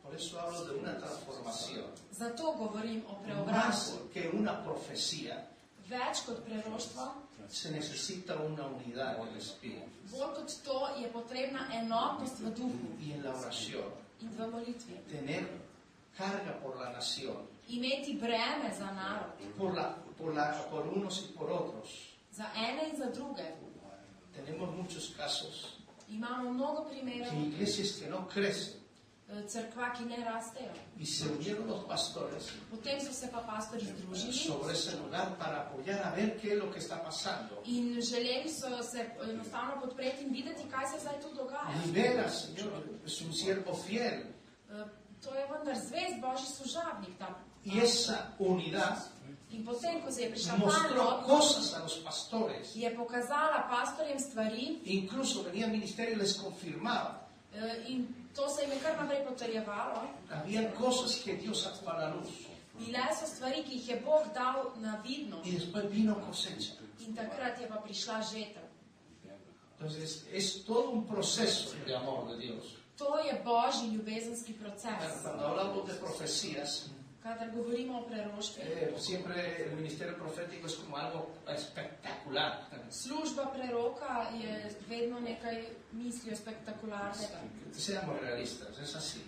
Por eso hablo de una transformación. Zato govorim o Más preobrazku. que una profecía, Več kot preroštvo, se necesita una unidad en el espíritu bolj kot to je potrebna enotnost v duhu y en la oración. in v molitvi. Tener carga por la nación, Imeti breme za narod, por unos y por otros. za ene in za druge. Tenemos muchos casos Imamo mnogo que primerov, iglesias que no crecen crkva, ki ne rastejo. Y se unieron los pastores Potem so se pa pastori združili sobre ese lugar para apoyar a ver qué es lo que está pasando. in želeli so se enostavno podpreti in videti, kaj se zdaj tu dogaja. Libera, Señor, es un siervo fiel. To je vendar zvest Božji služabnik tam. Y esa unidad In potem, ko se je prišla ta mostró enotnost, cosas a los pastores. je pokazala pastorjem stvari Incluso venía al ministerio y les confirmaba. in to se jim je kar naprej potrjevalo. Había cosas que Dios sacó a la luz. Bile so stvari, ki jih je Bog dal na vidnost. Y después vino cosecha. In takrat je pa prišla žetev. Entonces, es todo un proceso de amor de Dios. To je Božji ljubezenski proces. Cuando hablamos de profecías, Kadar govorimo o preroštvu, siempre el ministerio profético es como algo espectacular. služba preroka je vedno nekaj mislijo spektakularnega. Seamos realistas, es así.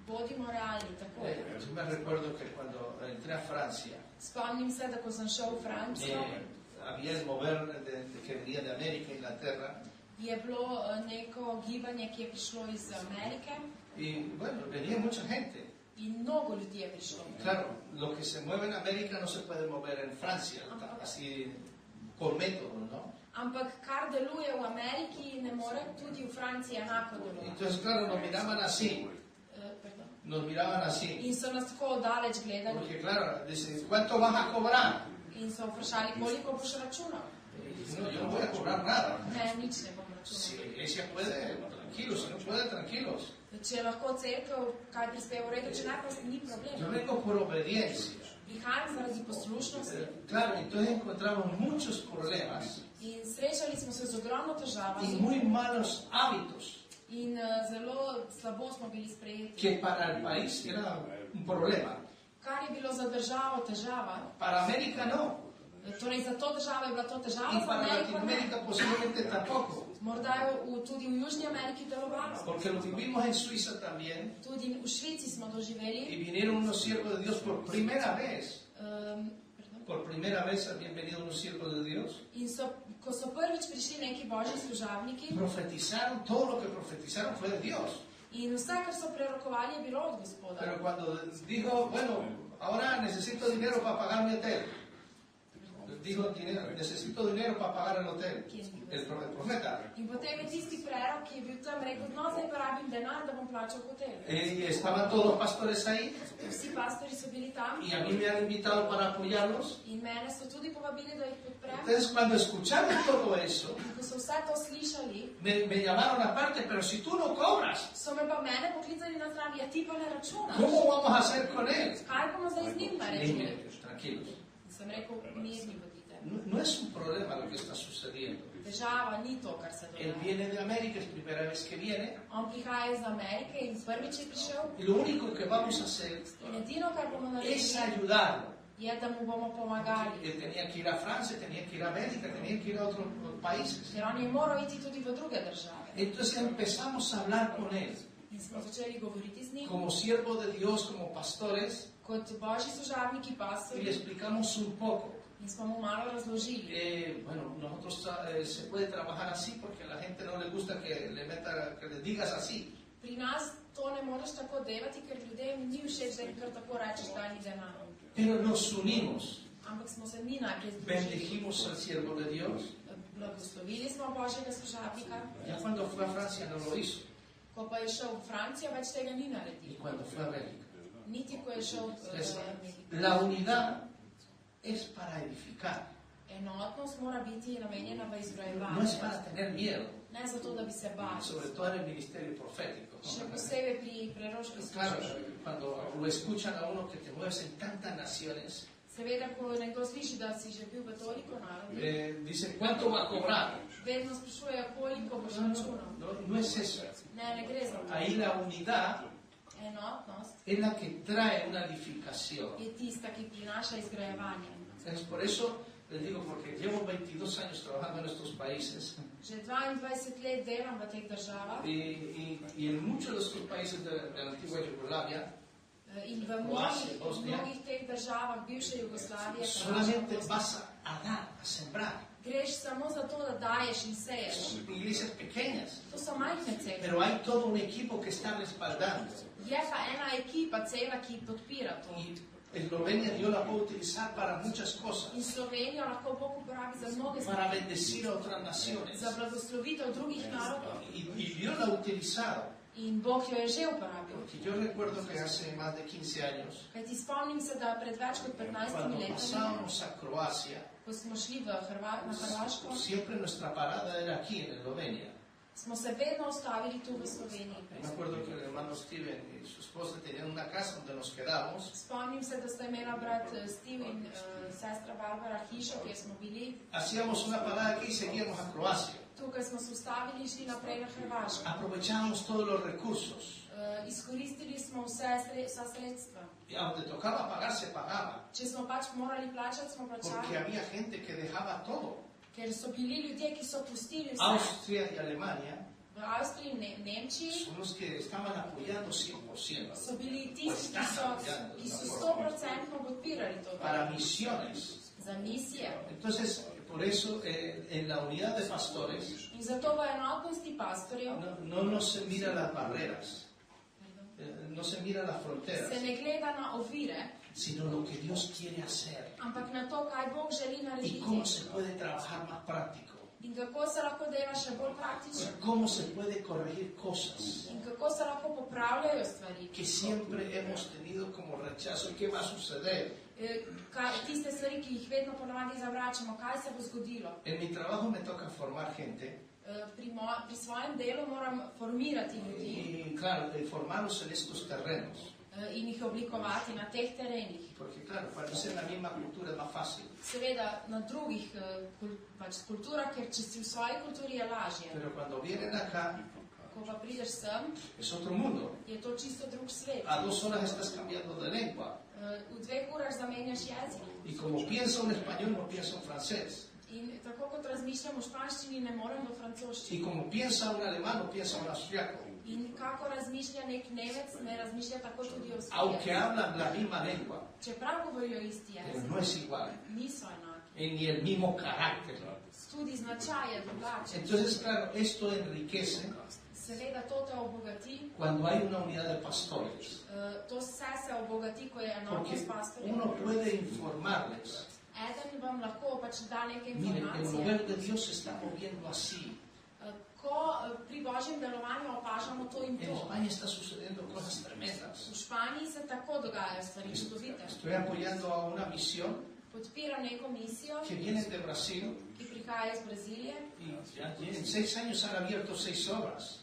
Bodimo realni, tako. Yo me recuerdo que cuando entré a Francia, Spomnim se, da ko sem šel v Francijo, había el mover que venía de América, Inglaterra, je bilo neko gibanje, ki je prišlo iz Amerike y bueno, venía mucha gente. in mnogo ljudi je prišlo. Claro, lo que se mueve en América no se puede mover en Francia, así por método, ¿no? Ampak kar deluje v Ameriki, ne more tudi v Franciji enako delovati. Entonces, claro, nos miraban así, Pardon. nos miraban así, In so nas tako daleč gledali porque claro, dicen, ¿cuánto vas a cobrar? in so vprašali, koliko boš računal. Y dice, no, yo no voy a cobrar nada. Ne, nič ne bom računal. Si la iglesia puede, tranquilos, si no puede, tranquilos. Če lahko cerkev kaj prispeva v redu, če ne, pa ni Yo problem. vengo por obediencia. Prihajam zaradi poslušnosti Claro, entonces encontramos muchos problemas in srečali smo se z ogromno y težavami muy malos hábitos in zelo slabo smo bili sprejeti. que para el país era un problema. Kar je bilo za državo težava, Para América no, torej za to državo je bila to težava, y za para Ameriko ne. Latinoamérica posiblemente tampoco, Morda je tudi v Južni Ameriki delovalo. porque lo vivimos en Suiza también Tudi v Švici smo y doživeli. vinieron unos siervos de Dios por primera vez. Pardon. Por primera vez habían venido unos siervos de Dios. In ko so prvič prišli neki božji služabniki Profetizaron, todo lo que profetizaron fue de Dios. in vse, kar so prerokovali, je bilo od Gospoda. Pero cuando dijo, bueno, ahora necesito dinero para pagar mi hotel. Dijo, necesito dinero para pagar el hotel. El profeta. In potem je tisti prerok, ki je bil tam, rekel, no, zdaj pa rabim denar, da bom plačal hotel. Y estaban todos los pastores ahí Vsi pastori so bili tam y a mí me han invitado para apoyarlos. in mene so tudi povabili, da jih podprem. Entonces cuando escucharon todo eso, In ko so vse to slišali, me llamaron aparte, pero si tú no cobras, so me pa mene poklicali na stran, ja ti pa ne računaš. ¿cómo vamos a hacer con él? Kaj bomo zdaj z njim naredili? Tranquilos. In sem rekel, mirni bodite. No es un problema lo que está sucediendo. Težava ni to, kar se Él dogaja. viene de América, es primera vez que viene. On prihaja iz Amerike in prvič je prišel. Y lo único que vamos a hacer In edino, kar bomo es naredili, ayudarlo. je, da mu bomo pomagali. Él tenía que ir a Francia, tenía que ir a América, tenía que ir a otros países. Ker on je moral iti tudi v druge države. Entonces empezamos a hablar con él, In smo začeli govoriti z njim, como siervo de Dios, como pastores, kot božji služabniki y le pastorji, explicamos un poco. in smo mu malo razložili. Bueno, nosotros se puede trabajar así porque a la gente no le gusta que le digas así. Pri nas to ne moreš tako delati, ker ljudem ni všeč, da jim kar tako rečeš, da ni denar. Pero nos unimos, Ampak smo se mi najprej združili. bendijimos al siervo de Dios. Blagoslovili smo božjega služabnika. Ya cuando fue a Francia no lo hizo, Ko pa je šel v Francijo, več tega ni y naredil. cuando fue a América. Niti ko je šel v Entonces, Ameriko. la unidad es para edificar, Enotnost mora biti namenjena v no es izgrajevanju. para tener miedo, Ne zato, da bi se bali. sobre todo en el ministerio profético. ¿no? Še posebej pri preroški Claro, službi. cuando lo escuchan a uno que te mueves en tantas naciones, Seveda, ko nekdo sliši, da si že bil v toliko narodih, dicen, ¿cuánto va a cobrar? vedno sprašujejo, koliko boš računal. No es eso. Ne, ne gre za to. Ahí la unidad Enotnost es la que trae una edificación. je tista, ki prinaša izgrajevanje. Entonces, por eso les digo, porque llevo 22 años trabajando en estos países Že 22 let delam v teh državah y en muchos de estos países de la antigua Yugoslavia in v Kroatija, Bosnija. mnogih teh državah bivše Jugoslavije, solamente Hrvaška, vas a dar, a sembrar. Greš samo zato, da daješ in seješ. Son iglesias pequeñas. To so majhne cerkve. Pero hay todo un equipo que está respaldando. Je pa ena ekipa, cela, ki podpira to. Y Eslovenia Dios la puede utilizar para muchas cosas. In Slovenijo lahko Bog uporabi za mnoge Para stvari. bendecir a otras naciones. Za blagoslovitev drugih narodov. Y Dios la ha utilizado. In Bog jo je že uporabil. Porque yo recuerdo que hace más de 15 años, Kajti spomnim se, da pred več kot 15 cuando leti, pasábamos a Croacia, ko smo šli na Hrvaško, siempre nuestra parada era aquí en Eslovenia. smo se vedno ustavili tu v Sloveniji. Me acuerdo que el hermano Steven y su esposa tenían una casa donde nos quedamos. Spomnim se, da sta imela brat Steve in sestra Barbara hišo, kjer smo bili. Hacíamos una parada aquí y seguíamos a Croacia. Tukaj smo se ustavili in šli naprej na Hrvaško. Aprovechábamos todos los recursos. Izkoristili smo vsa sredstva. Y a donde tocaba pagar, se pagaba. Če smo pač morali plačati, smo Porque plačali. había gente que dejaba todo. Ker so bili ljudje, ki so pustili vse. Austria y Alemania V Avstriji in Nemčiji son los que estaban apoyando 100%. so bili tisti, ki so 100% podpirali to. Para misiones. Za misije. Entonces, por eso en la unidad de pastores In zato v enotnosti pastorjev no se mira las barreras, no se mira las fronteras, se ne gleda na ovire, sino lo que Dios quiere hacer ampak na to, kaj Bog želi y narediti. cómo se puede trabajar más práctico, In kako se lahko dela še bolj praktično. cómo se puede corregir cosas In kako se lahko popravljajo stvari. que siempre hemos tenido como rechazo. ¿Y qué va a suceder? Tiste stvari, ki jih vedno ponavadi zavračamo, kaj se bo zgodilo. En mi trabajo me toca formar gente Pri svojem delu moram formirati ljudi y claro, formarlos en estos terrenos. In jih oblikovati na teh terenih. Porque claro, cuando es en la misma cultura es más fácil. Seveda na drugih kulturah, ker če si v svoji kulturi je lažje. Pero cuando vienen acá, Ko pa prideš sem, es otro mundo. je to čisto drug svet. A 2 horas estás cambiando de lengua. V 2 urah zamenjaš jezik. Y como piensa un español, no piensa un francés. In tako kot razmišljam v španščini, ne morem v Y francoščini. como piensa un alemán, no piensa un austriaco. In kako razmišlja nek Nemec, ne razmišlja tako tudi Aunque Avstrijec. hablan la misma lengua, Čeprav govorijo isti pero jezik, no es igual. niso enaki. Ni el mismo carácter. Tudi značaj je drugačen. Entonces, claro, esto enriquece Seveda to te obogati, cuando hay una unidad de pastores. to vse se obogati, ko je Porque enotnost pastorjev. uno puede informarles. Eden vam lahko pač da neke Miren, el informacije. mover de Dios se está moviendo así. Ko pri Božjem delovanju opažamo to in En to. España está sucediendo cosas tremendas. V Španiji se tako dogajajo stvari čudovite. Estoy apoyando a una misión Podpiram neko misijo, que viene de Brasil ki prihaja iz Brazilije y ya en 6 años han abierto 6 obras.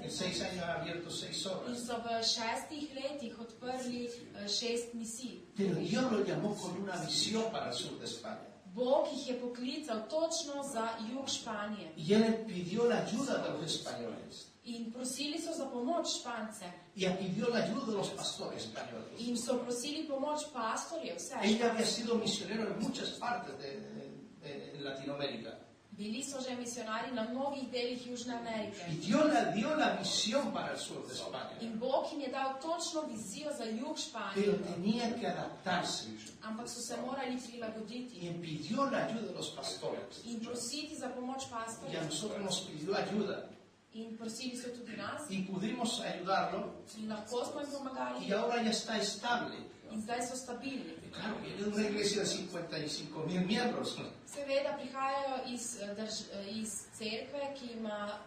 En 6 años han abierto 6 in obras. so v 6 letih odprli 6 misij. Pero Dios lo llamó con una visión para el sur de España. Bog jih je poklical točno za jug Španije. Y Él pidió la ayuda de los españoles. In prosili so za pomoč Špance. Y pidió la ayuda de los pastores españoles. In so prosili pomoč pastorjev, vse. Ella había sido misionero en muchas partes de Latinoamérica. Bili so že misionari na mnogih delih Južne Amerike. Y Dios le dio la visión para el sur de España. In Bog jim je dal točno vizijo za jug Španije. Pero tenían que adaptarse. Ampak so se morali prilagoditi. Y pidió la ayuda de los pastores. In prositi za pomoč Y a pastorjev. nosotros nos pidió ayuda. In prosili so tudi nas. Y pudimos ayudarlo. In lahko smo jim pomagali. Y ahora ya está estable. In zdaj so stabilni. Y claro, viene de una iglesia de 55,000 miembros. Seveda prihajajo iz cerkve, ki ima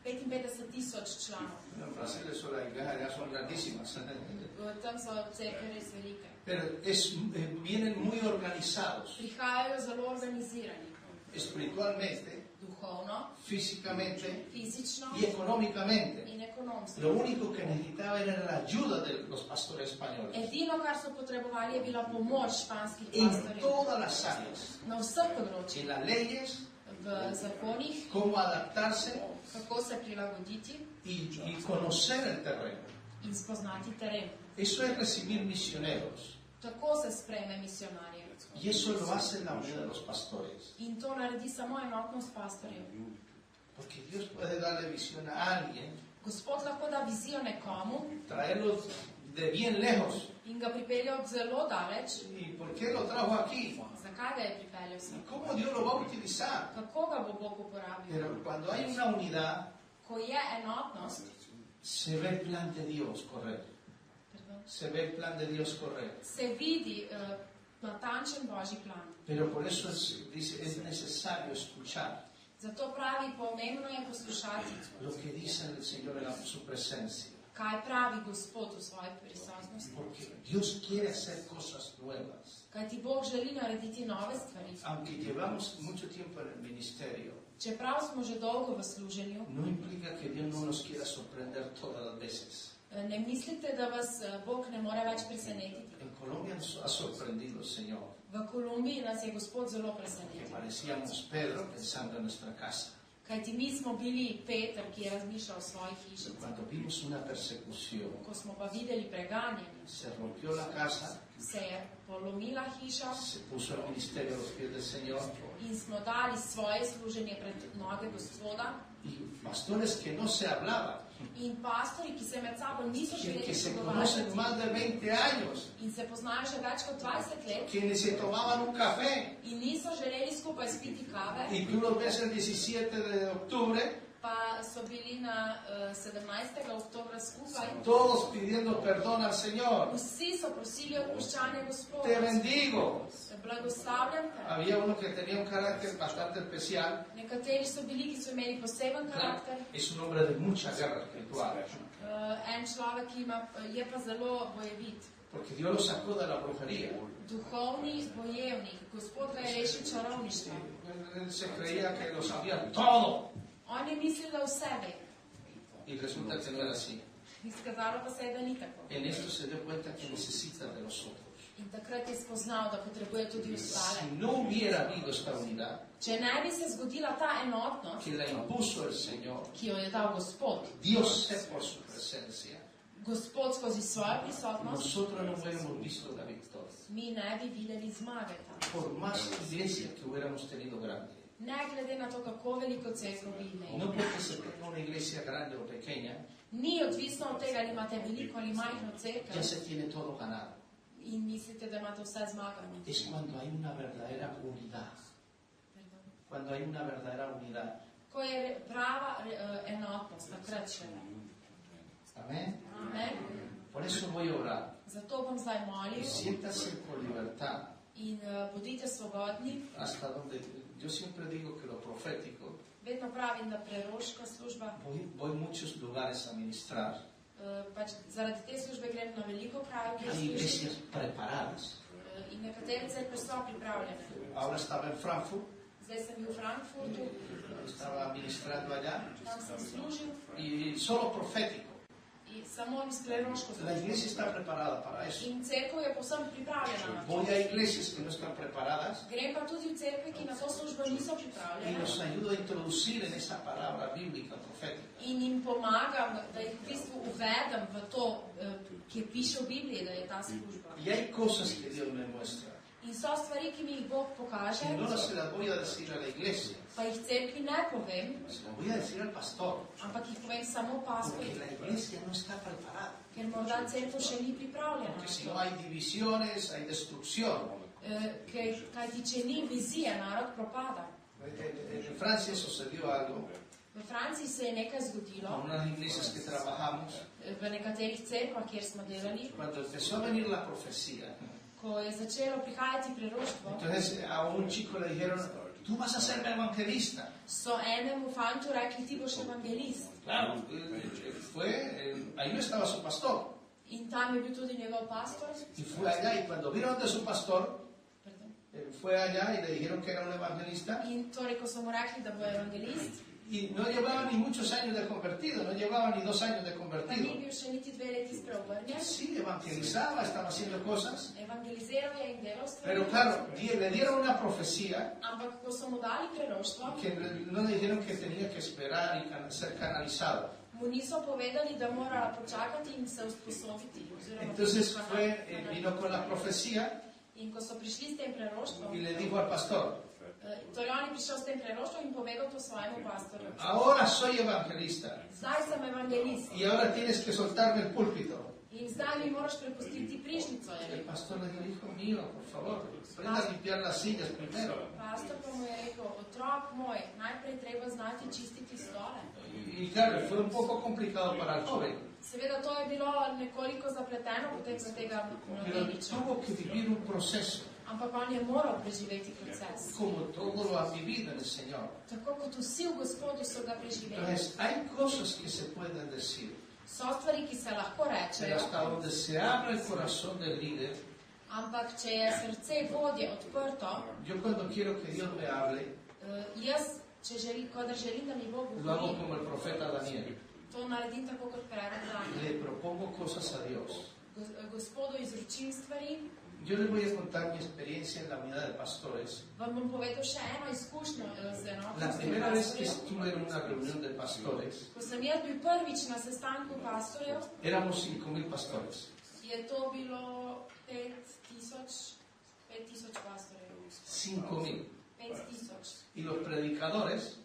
55 tisoč članov. En Brasil eso las iglesias ya son grandísimas. Tam so cerkve res velike. Pero vienen muy organizados. Prihajajo zelo organizirani. Espiritualmente, Duhovno, físicamente fizično y económicamente. in ekonomsko. Lo único que necesitaba era la ayuda de los pastores españoles. Edino, kar so potrebovali, je bila pomoč španskih En pastorjev. todas las áreas. Na vseh področjih. En las leyes, V zakonih, cómo adaptarse kako se prilagoditi y conocer el terreno. in spoznati teren. Eso es recibir misioneros. Tako se sprejme misionarje. Y eso lo hace la unidad de los pastores. In to naredi samo enotnost pastorjev. Porque Dios puede darle visión a alguien, Gospod lahko da vizijo nekomu, traerlos de bien lejos. In ga pripeljal od zelo daleč. ¿Y por qué lo trajo aquí? Zakaj ga je pripeljal sem? ¿Cómo Dios lo va a utilizar? Kako ga bo Bog uporabil? Pero cuando hay una unidad, Ko je enotnost, se ve el plan de Dios correr. Se ve el plan de Dios correr. se vidi natančen Božji plan. Pero por eso dice, es necesario escuchar Zato pravi, pomembno je poslušati, lo que dice el Señor en su presencia. kaj pravi Gospod v svoji prisotnosti. Porque Dios quiere hacer cosas nuevas. Kaj ti Bog želi narediti nove stvari. Aunque llevamos mucho tiempo en el ministerio, Čeprav smo že dolgo v služenju, no implica que Dios no nos quiera sorprender todas las veces. ne mislite, da vas Bog ne more več presenetiti. En Colombia nos ha sorprendido el Señor. V Kolumbiji nas je Gospod zelo Que presenetil. parecíamos Pedro pensando en nuestra casa. Kajti mi smo bili Peter, ki je razmišljal o svoji hiši. Cuando vimos una persecución, Ko smo pa videli preganjanje, se rompió la casa, se je polomila hiša se puso el ministerio a los pies del Señor. in smo dali svoje služenje pred noge Gospoda. Y pastores que no se hablaban, In pastori, ki se med sabo niso que želeli se conocen pogovarjati más de 20 años, in se poznajo že več kot 20 let que ni se tomaban un café. in niso želeli skupaj spiti kave, Y tú los ves el 17 de octubre, pa so bili na 17. oktobra skupaj. todos pidiendo perdón al Señor. Vsi so prosili odpuščanje Te Gospoda. bendigo. Blagoslavljam te. Había uno que tenía un carácter bastante especial. Nekateri so bili, ki so imeli poseben karakter. Es un hombre de mucha guerra espiritual. En človek, ki je pa zelo bojevit. Porque Dios lo sacó de la brujería. Duhovni bojevnik. Gospod ga je rešil čarovništva. Él se creía que lo sabía todo. On je mislil, da vse ve. Y resulta que no era así. Izkazalo pa se je, da ni tako. En esto se dio cuenta que necesita de nosotros. In takrat je spoznal, da potrebuje tudi ostale. Si no hubiera habido esta unidad Če ne bi se zgodila ta enotnost, que la impuso el Señor, ki jo je dal Gospod, Dios sé por su presencia, Gospod skozi svojo prisotnost, nosotros no hubiéramos visto la victoria. mi ne bi videli zmage tam. Por más iglesia que hubiéramos tenido grande. Ne glede na to, kako veliko cerkev bi imeli. No porque se tenga una iglesia grande o pequeña, Ni odvisno od tega, ali imate veliko ali majhno ya cerkev se tiene todo ganado. in mislite, da imate vse zmagano. Es cuando hay una verdadera unidad. Cuando hay una verdadera unidad. Ko je prava enotnost, takrat še ne. Amén. Amen. Por eso voy a orar. Zato bom zdaj molil Siéntase con libertad. in bodite svobodni. Hasta donde yo siempre digo que lo profético, Vedno pravim, da preroška služba, voy a muchos lugares a ministrar. pač zaradi te službe grem na veliko krajev, kjer Hay služim. iglesias preparadas. In nekatere cerkve so pripravljene. Ahora estaba en Frankfurt, Zdaj sem bil v Frankfurtu, estaba ministrando allá, tam sem služil y solo profético. in samo iz preroško La službo. iglesia está preparada para eso. In cerkev je povsem pripravljena na to. Voy a iglesias que no están preparadas Grem pa tudi v cerkve, ki na to službo niso y pripravljene. los ayudo a introducir en esa palabra bíblica profética. In jim pomagam, da jih v bistvu uvedem v to, ki piše v Bibliji, da je ta služba. Y hay cosas que Dios me muestra. In so stvari, ki mi jih Bog pokaže, Y no se las voy a decir a la iglesia, pa jih cerkvi ne povem, se las voy a decir al pastor. ampak jih povem samo pastorju, Porque la iglesia no está preparada. ker morda cerkev še ni pripravljena Porque na si to. no hay divisiones, hay destrucción. Kajti, če ni vizije, narod propada. En Francia sucedió algo. V Franciji se je nekaj zgodilo, En unas iglesias que trabajamos, v nekaterih cerkvah, kjer smo delali, cuando empezó a venir la profecía, ko je začelo prihajati preroštvo, entonces a un chico le dijeron, tú vas a ser evangelista. so enemu fantu rekli, ti boš evangelist. Claro, ahí no estaba su pastor. In tam je bil tudi njegov pastor. Y fue allá, y cuando vieron de su pastor, Pardon. fue allá y le dijeron que era un evangelista. In torej, ko so mu rekli, da bo evangelist, Y no llevaba ni muchos años de convertido, no llevaba ni 2 años de pa convertido. ni bil še niti 2 leti spreobrnjen, Sí, evangelizaba, estaba haciendo cosas. evangeliziral je in delal stvari. Pero claro, le dieron una profecía Ampak, ko so mu dali preroštvo, que no le dijeron que tenía que esperar y ser canalizado. mu niso povedali, da mora počakati in se usposobiti. Oziroma, Entonces vino con la profecía in ko so prišli s tem preroštvom, y le dijo al pastor, torej on je prišel s tem preroštvom in povedal to svojemu pastorju. ahora soy evangelista Zdaj sem evangelist y ahora tienes que soltarme el púlpito. In zdaj mi moraš prepustiti prišnico, je El rekel. pastor le dijo, hijo mío, por favor, aprenda a limpiar las sillas primero. Pastor pa mu je rekel, otrok moj, najprej treba znati čistiti stole. Y claro, fue un poco complicado para el joven. Seveda to je bilo nekoliko zapleteno potem za tega Pero mladeniča. tuvo que vivir un proceso, Ampak on je moral preživeti proces. como todo lo ha vivido en el Señor. Tako kot vsi v Gospodu so ga preživeli. Entonces, hay cosas que se pueden decir, So stvari, ki se lahko pero rečejo, hasta donde se abre el corazón del líder, ampak če je srce vodje odprto, yo cuando quiero que Dios me hable, jaz, kadar želim, da mi Bog lo hago govori, como el profeta Daniel. to naredim tako kot prerok Daniel. Le propongo cosas a Dios. Gospodu izročim stvari. Yo les voy a contar mi experiencia en la unidad de pastores. Vam bom povedal še eno izkušnjo z La enotnostjo primera vez que pastorjev. estuve en una reunión de pastores, Ko sem jaz bil prvič na sestanku pastorjev, éramos 5,000 pastores. je to bilo 5,000 pastorjev. 5,000. 5,000. Y los predicadores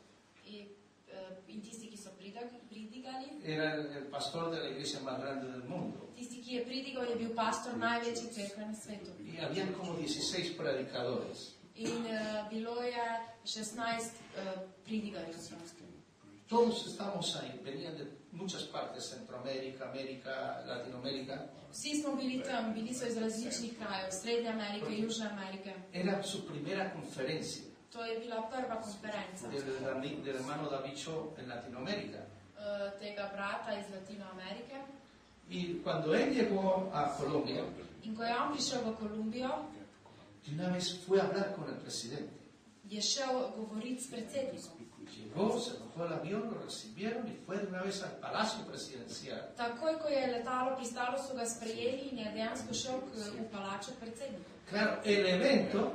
In tisti, ki so pridigali, era el pastor de la iglesia más grande del mundo. tisti, ki je pridigal, je bil pastor največje cerkve na svetu. Y habían como 16 predicadores. In bilo je 16 pridigaljev. Todos estamos ahí, venían de muchas partes, Centroamérica, América, Latinoamérica. Vsi smo bili tam, bili so iz različnih krajev, Srednje Amerike, Južne Amerike. Era su primera conferencia To je bila prva konferenca del hermano Davicho en Latinoamérica. tega brata iz Latinoamerike. Y cuando él llegó a Colombia, In ko je on prišel v Kolumbijo, de una vez fue a hablar con el presidente. je šel govoriti s predsednikom. Llegó, se bajó el avión, lo recibieron y fue de una vez al Palacio Presidencial. Takoj, ko je letalo pristalo, so ga sprejeli in je dejansko šel v palačo predsednika. Claro, el evento,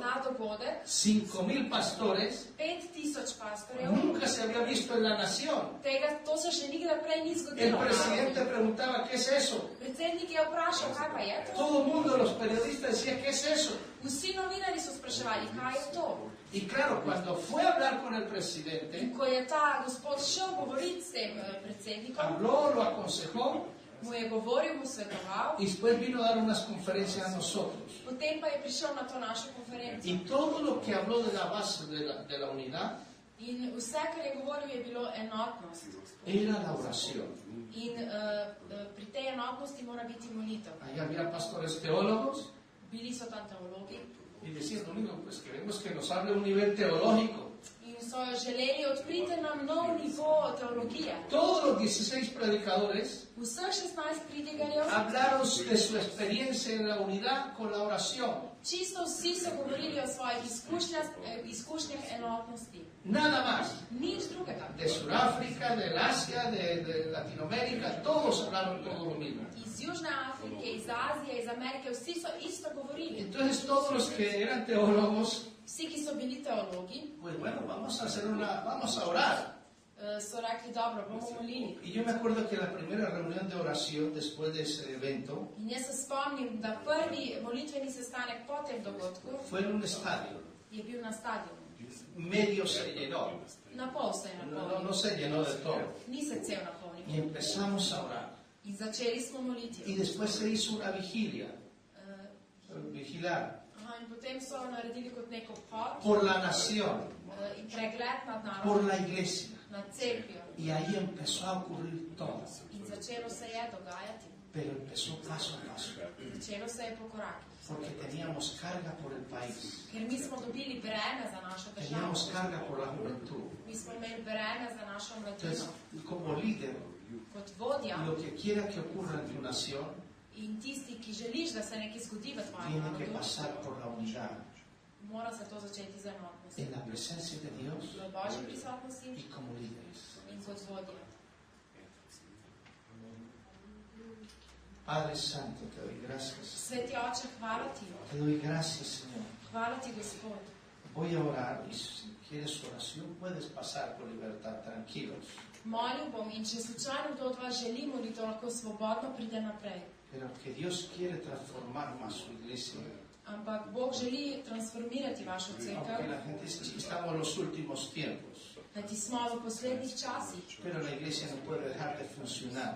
Ta dogodek, 5,000 pastores, 5,000 pastorjev, nunca se había visto en la nación. to se še nikdar prej ni El zgodilo. presidente preguntaba, ¿qué es eso? Predsednik je vprašal, kaj pa je to? Todo el mundo, los periodistas decían, ¿qué es eso? Vsi novinari so spraševali, kaj je to? Y claro, cuando fue a hablar con el presidente, In ko je ta gospod šel govoriti s tem predsednikom, habló, lo aconsejó mu je govoril, mu svetoval, y después vino a dar unas conferencias a nosotros. potem pa je prišel na to našo konferenco. Y todo lo que habló de la base de la unidad In vse, kar je govoril, je bilo enotnost. era la oración. In pri tej enotnosti mora biti molitev. Ahí había pastores teólogos Bili so tam teologi y decían, Domingo, pues queremos que nos hable a un nivel teológico. in so želeli odpriti nam nov nivo teologije. Todos los 16 predicadores Vseh 16 pridigarjev, hablaron de su experiencia en la unidad con la oración. čisto vsi so govorili o svojih izkušnjah enotnosti. Nada más. Nič drugega. De Sudáfrica, del Asia, de Latinoamérica, todos hablaron todo lo mismo. Iz Južne Afrike, iz Azije, iz Amerike, vsi so isto govorili. Entonces todos los que eran teólogos, Vsi, ki so bili teologi, pues bueno, vamos a orar. so rekli, dobro, bomo molili. Y yo me acuerdo que la primera reunión de oración después de ese evento In jaz se spomnim, da prvi molitveni sestanek po tem dogodku fue en un estadio. je bil na stadionu. Medio se llenó, Na pol se je napolnil. no se llenó del todo. Ni se cel napolnil. Y empezamos a orar. In začeli smo Y moliti. después se hizo una vigilia, vigilar, In potem so naredili kot nek obhod por la nación, in pregled nad por narodom, la iglesia. nad cerkvijo. Y ahí empezó a ocurrir todo. In začelo se je dogajati. Pero empezó paso a paso, Začelo se je po korakih. porque teníamos carga por el país, Ker mi smo dobili breme za našo državo. teníamos carga por la juventud. Mi smo imeli breme za našo Entonces, mladino. como líder, Kot vodja lo que quiera que ocurra en tu nación, in tisti, ki želiš, da se nekaj zgodi v tvojem tiene que narodu, pasar por la unidad, mora se to začeti z enotnostjo. en la presencia de Dios V Božji prisotnosti y como líderes. in kot vodja. Padre Santo, te doy gracias. Sveti Oče, hvala ti. Te doy gracias, Señor. Hvala ti, Gospod. Voy a orar y si quieres oración puedes pasar con libertad, tranquilos. Molil bom in če slučajno kdo od vas želi molitev, lahko svobodno pride naprej. Pero que Dios quiere transformar más su iglesia. Ampak Bog želi transformirati vašo Aunque cerkev, la gente dice, "Sí, estamos en los últimos tiempos, kajti smo v poslednjih časih. pero la iglesia no puede dejar de funcionar.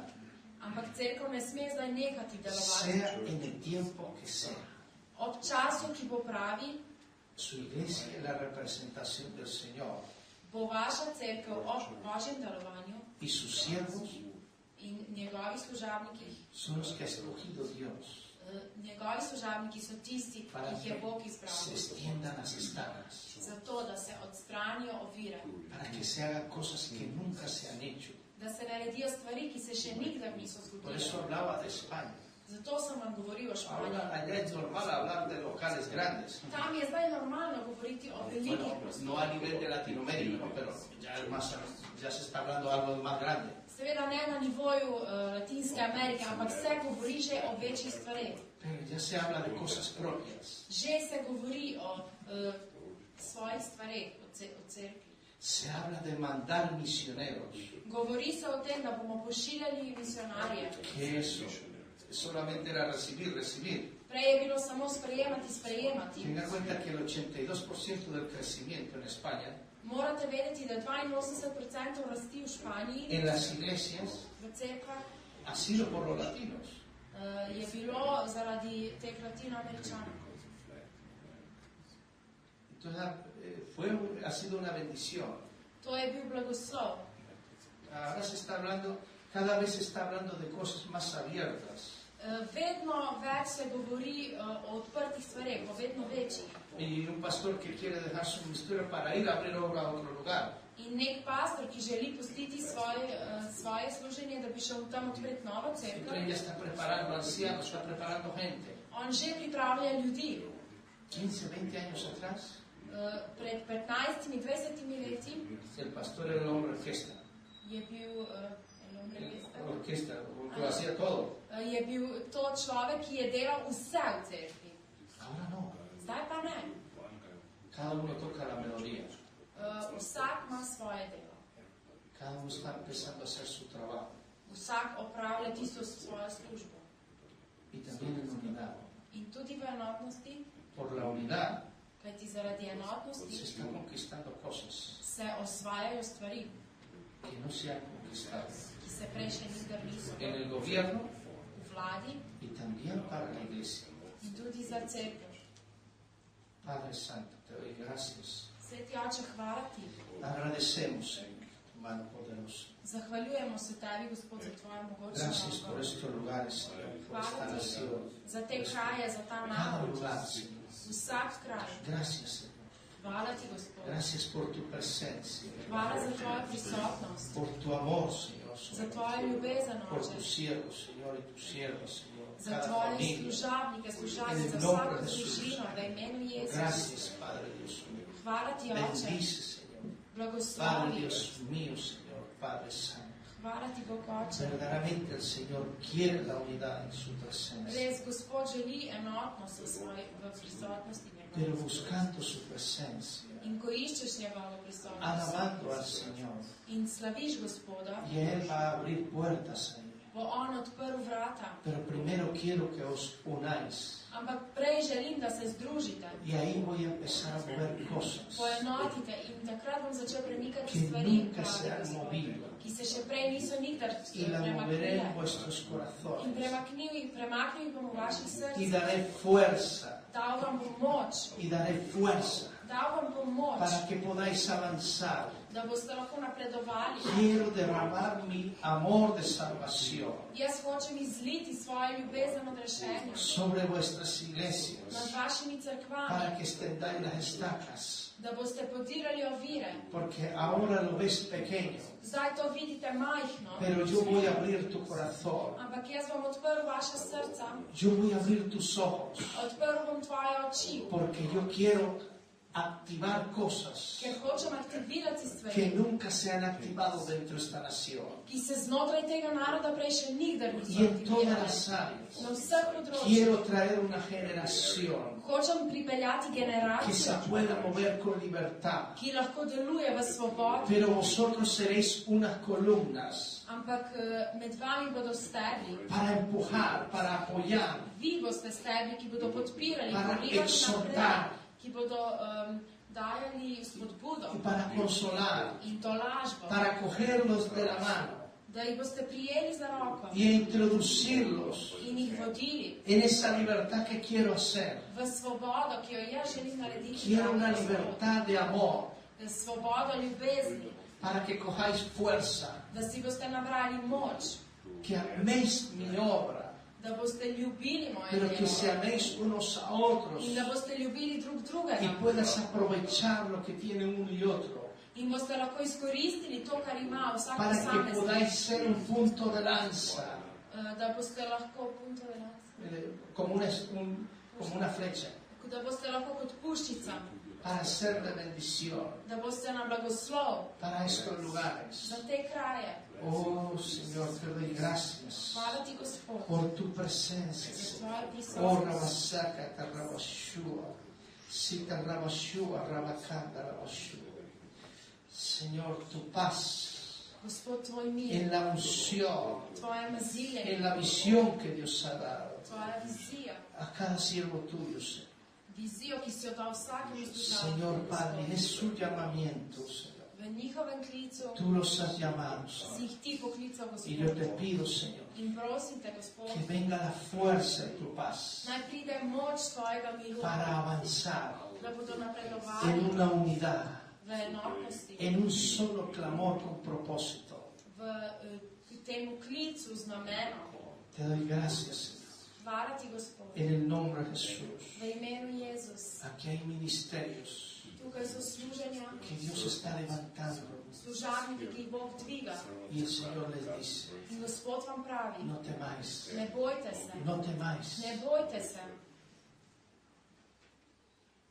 Ampak cerkev ne sme zdaj nehati delovati. Sea en el tiempo que sea. Ob času, ki bo pravi, su iglesia es la representación del Señor. Bo vaša cerkev ob Božjem delovanju y sus siervos in njegovi služabniki son los que ha escogido Dios. Njegovi služabniki so tisti, ki jih je Bog izbral. Se extiendan las estagas. Zato, da se odstranijo ovire. Para que se hagan cosas que nunca se han hecho. Da se naredijo stvari, ki se še nikdar niso zgodile. Por eso hablaba de España. Zato sem vam govoril o Španiji. Ahora allá es normal hablar de locales grandes. Tam je zdaj normalno govoriti o velikih prostorih. No a nivel de Latinoamérica, ¿no? Pero ya se está hablando algo más grande. Seveda ne na nivoju Latinske Amerike, ampak se govori že o večjih stvareh. Pero ya se habla de cosas propias. Že se govori o svojih stvareh, o cerkvi. Se habla de mandar misioneros. Govori se o tem, da bomo pošiljali misionarje. Que eso solamente era recibir. Prej je bilo samo sprejemati. Tenga en cuenta que el 82% del crecimiento en España morate vedeti, da 82% rasti v Španiji en las iglesias v cerkvah ha sido por los latinos. Je bilo zaradi teh latinoameričanov. Entonces ha sido una bendición. To je bil blagoslov. Ahora cada vez se está hablando de cosas más abiertas. Vedno več se govori o odprtih stvareh, o vedno večjih. Y un pastor que quiere dejar su ministerio para ir a abrir obra a otro lugar. In nek pastor, ki želi pustiti svoje služenje, da bi šel tam odpreti novo cerkev. Ella está preparando ancianos, está preparando gente. On že pripravlja ljudi. 15-20 años atrás. Pred 15-20 leti. El pastor era el hombre orquesta. Je bil orquesta, lo hacía todo. Je bil to človek, ki je delal vse v cerkvi. Ahora no. Zdaj pa ne. Cada uno toca la melodía. Vsak ima svoje delo. Cada uno está empezando a hacer su trabajo. Vsak opravlja tisto svojo službo. Y también en unidad. In tudi v enotnosti. Por la unidad. Kajti zaradi enotnosti se están conquistando cosas. Se osvajajo stvari. Que no se han conquistado. Ki se prej še nikdar niso. En el gobierno. V vladi. Y también para la iglesia. In tudi za cerkev. Padre Santo, te doy gracias. Sveti Oče, hvala ti. Agradecemos, hermano poderoso. Zahvaljujemo se tebi, Gospod, za tvoje mogoče. Gracias por estos lugares, Señor, por esta nación. Za te kraje, za ta narod. Vsak kraj. Gracias, Señor. Hvala ti, Gospod. Gracias por tu presencia. Hvala za tvojo prisotnost. Por tu amor, Señor. Za tvojo ljubezen, por Oče. tus siervos, Señor, y tus siervas, Señor. Za tvoje služabnike, služabnice, za vsako družino, v imenu Jezusa. Gracias, Padre Dios mío. Hvala ti, Oče. Bendice, Señor. Blagoslovi. Padre Dios mío, Señor, Padre Santo. Hvala ti, Bog Oče. Verdaderamente el Señor quiere la unidad en su presencia. Res, Gospod želi enotnost v prisotnosti njegove. Pero buscando su presencia. In ko iščeš njegovo prisotnost. Alabando al Señor. In slaviš Gospoda. Y Él va a abrir puertas ahí. Bo on odprl vrata. Pero primero quiero que os unáis. Ampak prej želim, da se združite. Y ahí voy a empezar a mover cosas. Poenotite in takrat bom začel premikati stvari, ki se še prej niso nikdar premaknile. In premaknil jih bom v vaših srcih. Y daré fuerza. Dal vam bom moč. Y daré fuerza. Dal vam bom moč. Para que podáis avanzar. Da boste lahko napredovali. Quiero derramar mi amor de salvación. Jaz hočem izliti svojo ljubezen odrešenja. Sobre vuestras iglesias. Nad vašimi cerkvami. Para que extendáis las estacas. Da boste podirali ovire. Porque ahora lo ves pequeño. Zdaj to vidite majhno. Pero yo voy a abrir tu corazón. Ampak jaz bom odprl vaša srca. Yo voy a abrir tus ojos. Odprl bom tvoje oči. Porque yo quiero activar cosas que nunca se han activado dentro de esta nación. Y en todas las áreas quiero traer una generación que se pueda mover con libertad. Pero vosotros seréis unas columnas para empujar, para apoyar, para exhortar, ki bodo dajali spodbudo para consolar, in tolažbo, para cogerlos de la mano, Da jih boste prijeli za roko. Y introducirlos In jih vodili. En esa libertad que quiero hacer. V svobodo, ki jo jaz želim narediti. Quiero una libertad de amor. Svobodo ljubezni. Para que cojáis fuerza. Da si boste nabrali moč. Que améis mi obra. Da boste ljubili moje pero delo. Que se améis unos a otros. In da boste ljubili drug drugega. Y puedas aprovechar lo que tiene uno y otro. In boste lahko izkoristili to, kar ima vsak para posameznik. Que podáis ser un punto de lanza. Da boste lahko punto de lanza. Como una flecha. Da boste lahko kot puščica. Para ser de bendición. Da boste na blagoslov. Para estos lugares. Za te kraje. Oh Señor, te doy gracias. Hvala ti, Gospod. Por tu presencia. Oh Rabasaka, Rabashua. Sita Rabashua, Rabakanda Rabashua. Señor, tu paz. Gospod, tvoj mir. En la unción. Tvoje mazilje. En la visión que Dios ha dado. Tvoja vizija. A cada siervo tuyo, Señor. Vizijo, ki si jo dal vsakemu služavu. Señor Padre, en su llamamiento, Señor. V njihovem klicu. Tú los has llamado, Señor. Si jih ti poklical, Gospod. Y yo te pido, Señor, in prosim te, Gospod, que venga la fuerza de tu paz. Naj pride moč tvojega miru. Para avanzar. Da bodo napredovali. En una unidad. V enotnosti. En un solo clamor con propósito. V temu klicu z namenom. Te doy gracias, Señor. Hvala ti, Gospod. En el nombre de Jesús. V imenu Jezus. Aquí hay ministerios. Tukaj so služenja. Que Dios está levantando. Služabniki, ki jih Bog dviga. Y el Señor les dice. In Gospod vam pravi. No temáis. Ne bojte se. No temáis. Ne bojte se.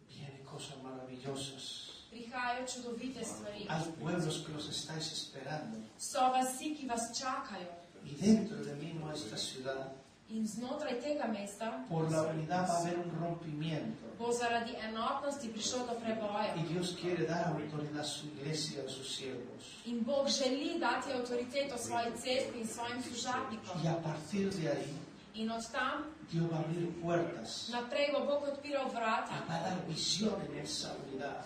Vienen cosas maravillosas. Prihajajo čudovite stvari. Hay pueblos que los estáis esperando. So vasi, ki vas čakajo. Y dentro de mismo esta ciudad. In znotraj tega mesta. Por la unidad va a haber un rompimiento. Bo zaradi enotnosti prišlo do preboja. Y Dios quiere dar autoridad a su iglesia, a sus siervos. In Bog želi dati avtoriteto svoji cerkvi in svojim služabnikom. Y a partir de ahí. In od tam. Dios va a abrir puertas. Naprej bo Bog odpiral vrata. Y va a dar visión en esa unidad.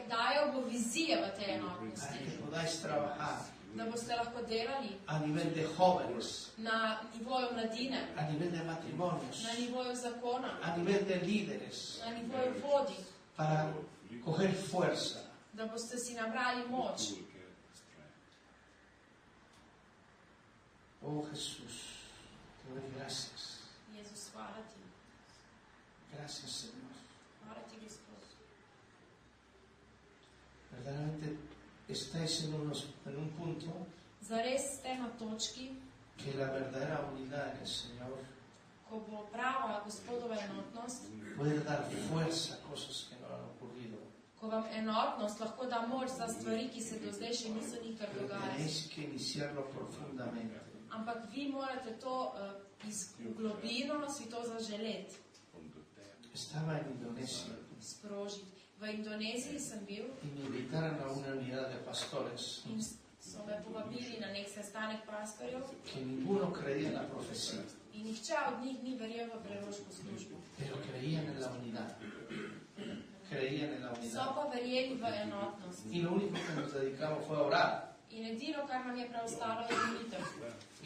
Dajo bo vizije v tej enotnosti. Para que podáis trabajar. Da boste lahko delali. A nivel de jóvenes. Na nivoju mladine. A nivel de matrimonios. Na nivoju zakona. A nivel de líderes. Na nivoju vodij. Para coger fuerza. Da boste si nabrali moč. Oh Jesús, te doy gracias. Jezus, hvala ti. Gracias, Señor. Hvala ti, Gospod. Verdaderamente estáis en un punto. Zares ste na točki. Que la verdadera unidad en el Señor. Ko bo prava Gospodova enotnost. Puede dar fuerza a cosas que no han ocurrido. Ko vam enotnost lahko da moč za stvari, ki se do zdaj še niso nikar dogajale. Tenéis que iniciarlo profundamente. Ampak vi morate to v globino si to zaželeti. Estaba en Indonesia. Sprožiti. V Indoneziji sem bil. Y me invitaron a una unidad de pastores. In so me povabili na nek sestanek pastorjev. Que ninguno creía en la profecía. In nihče od njih ni verjel v proroško službo. Pero creían en la unidad. Creían en la unidad. So pa verjeli v enotnost. Y lo único que nos dedicamos fue a orar. In edino, kar nam je preostalo, je molitev.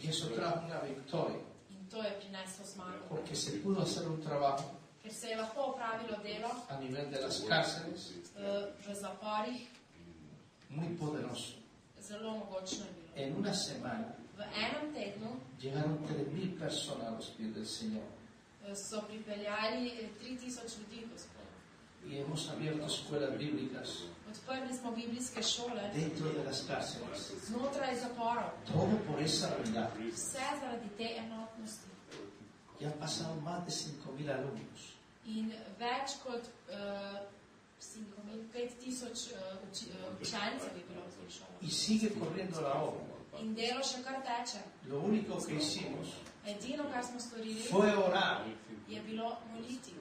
Y eso trajo una victoria. In to je prineslo zmago. Porque se pudo hacer un trabajo. Ker se je lahko opravilo delo. A nivel de las cárceles. V zaporih. Muy poderoso. Zelo mogočno je bilo. En una semana. V enem tednu. Llegaron 3,000 personas a los pies del Señor. So pripeljali 3,000 ljudi, Gospod. Y hemos abierto escuelas bíblicas. Odprli smo biblijske šole. Dentro de las cárceles. Znotraj zaporov. Todo por esa unidad. Vse zaradi te enotnosti. Ya han pasado más de 5,000 alumnos. In več kot 5,000 učencev je bilo v tej šoli. Y sigue corriendo la obra. In delo še kar teče. Lo único que hicimos Edino, kar smo storili, fue orar. Je bilo moliti.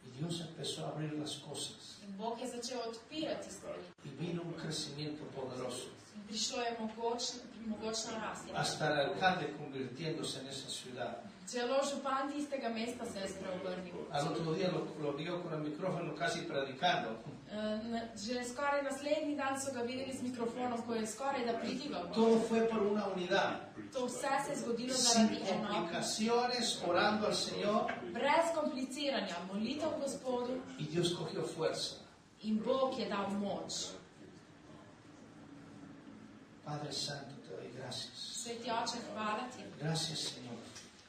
Y Dios empezó a abrir las cosas. In Bog je začel odpirati stvari. Y vino un crecimiento poderoso. In prišlo je mogočna rast. Hasta el alcalde convirtiéndose en esa ciudad. Celo župan tistega mesta se je spreobrnil. Al otro día lo vio con el micrófono casi predicando. Že skoraj naslednji dan so ga videli z mikrofonom, ko je skoraj da pridigal. Todo fue por una unidad. To vse se je zgodilo Sin zaradi enotnosti. complicaciones, orando al Señor. Brez kompliciranja, molitev Gospodu. Y Dios cogió fuerza. In Bog je dal moč. Padre Santo, te doy gracias. Sveti Oče, hvala ti. Gracias, Señor.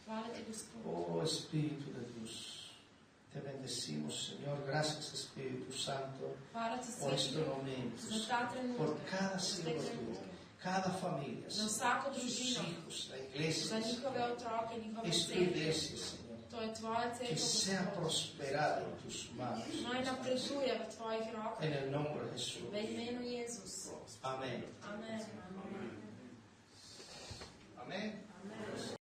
Hvala ti, Gospod. Oh Espíritu de Dios. Te bendecimos, Señor. Gracias, Espíritu Santo, por este momento, por cada siervo tuyo, cada familia, sus hijos, la iglesia, esta iglesia, Señor, que sea prosperada en tus manos. En el nombre de Jesús. Amén. Amen. Amén.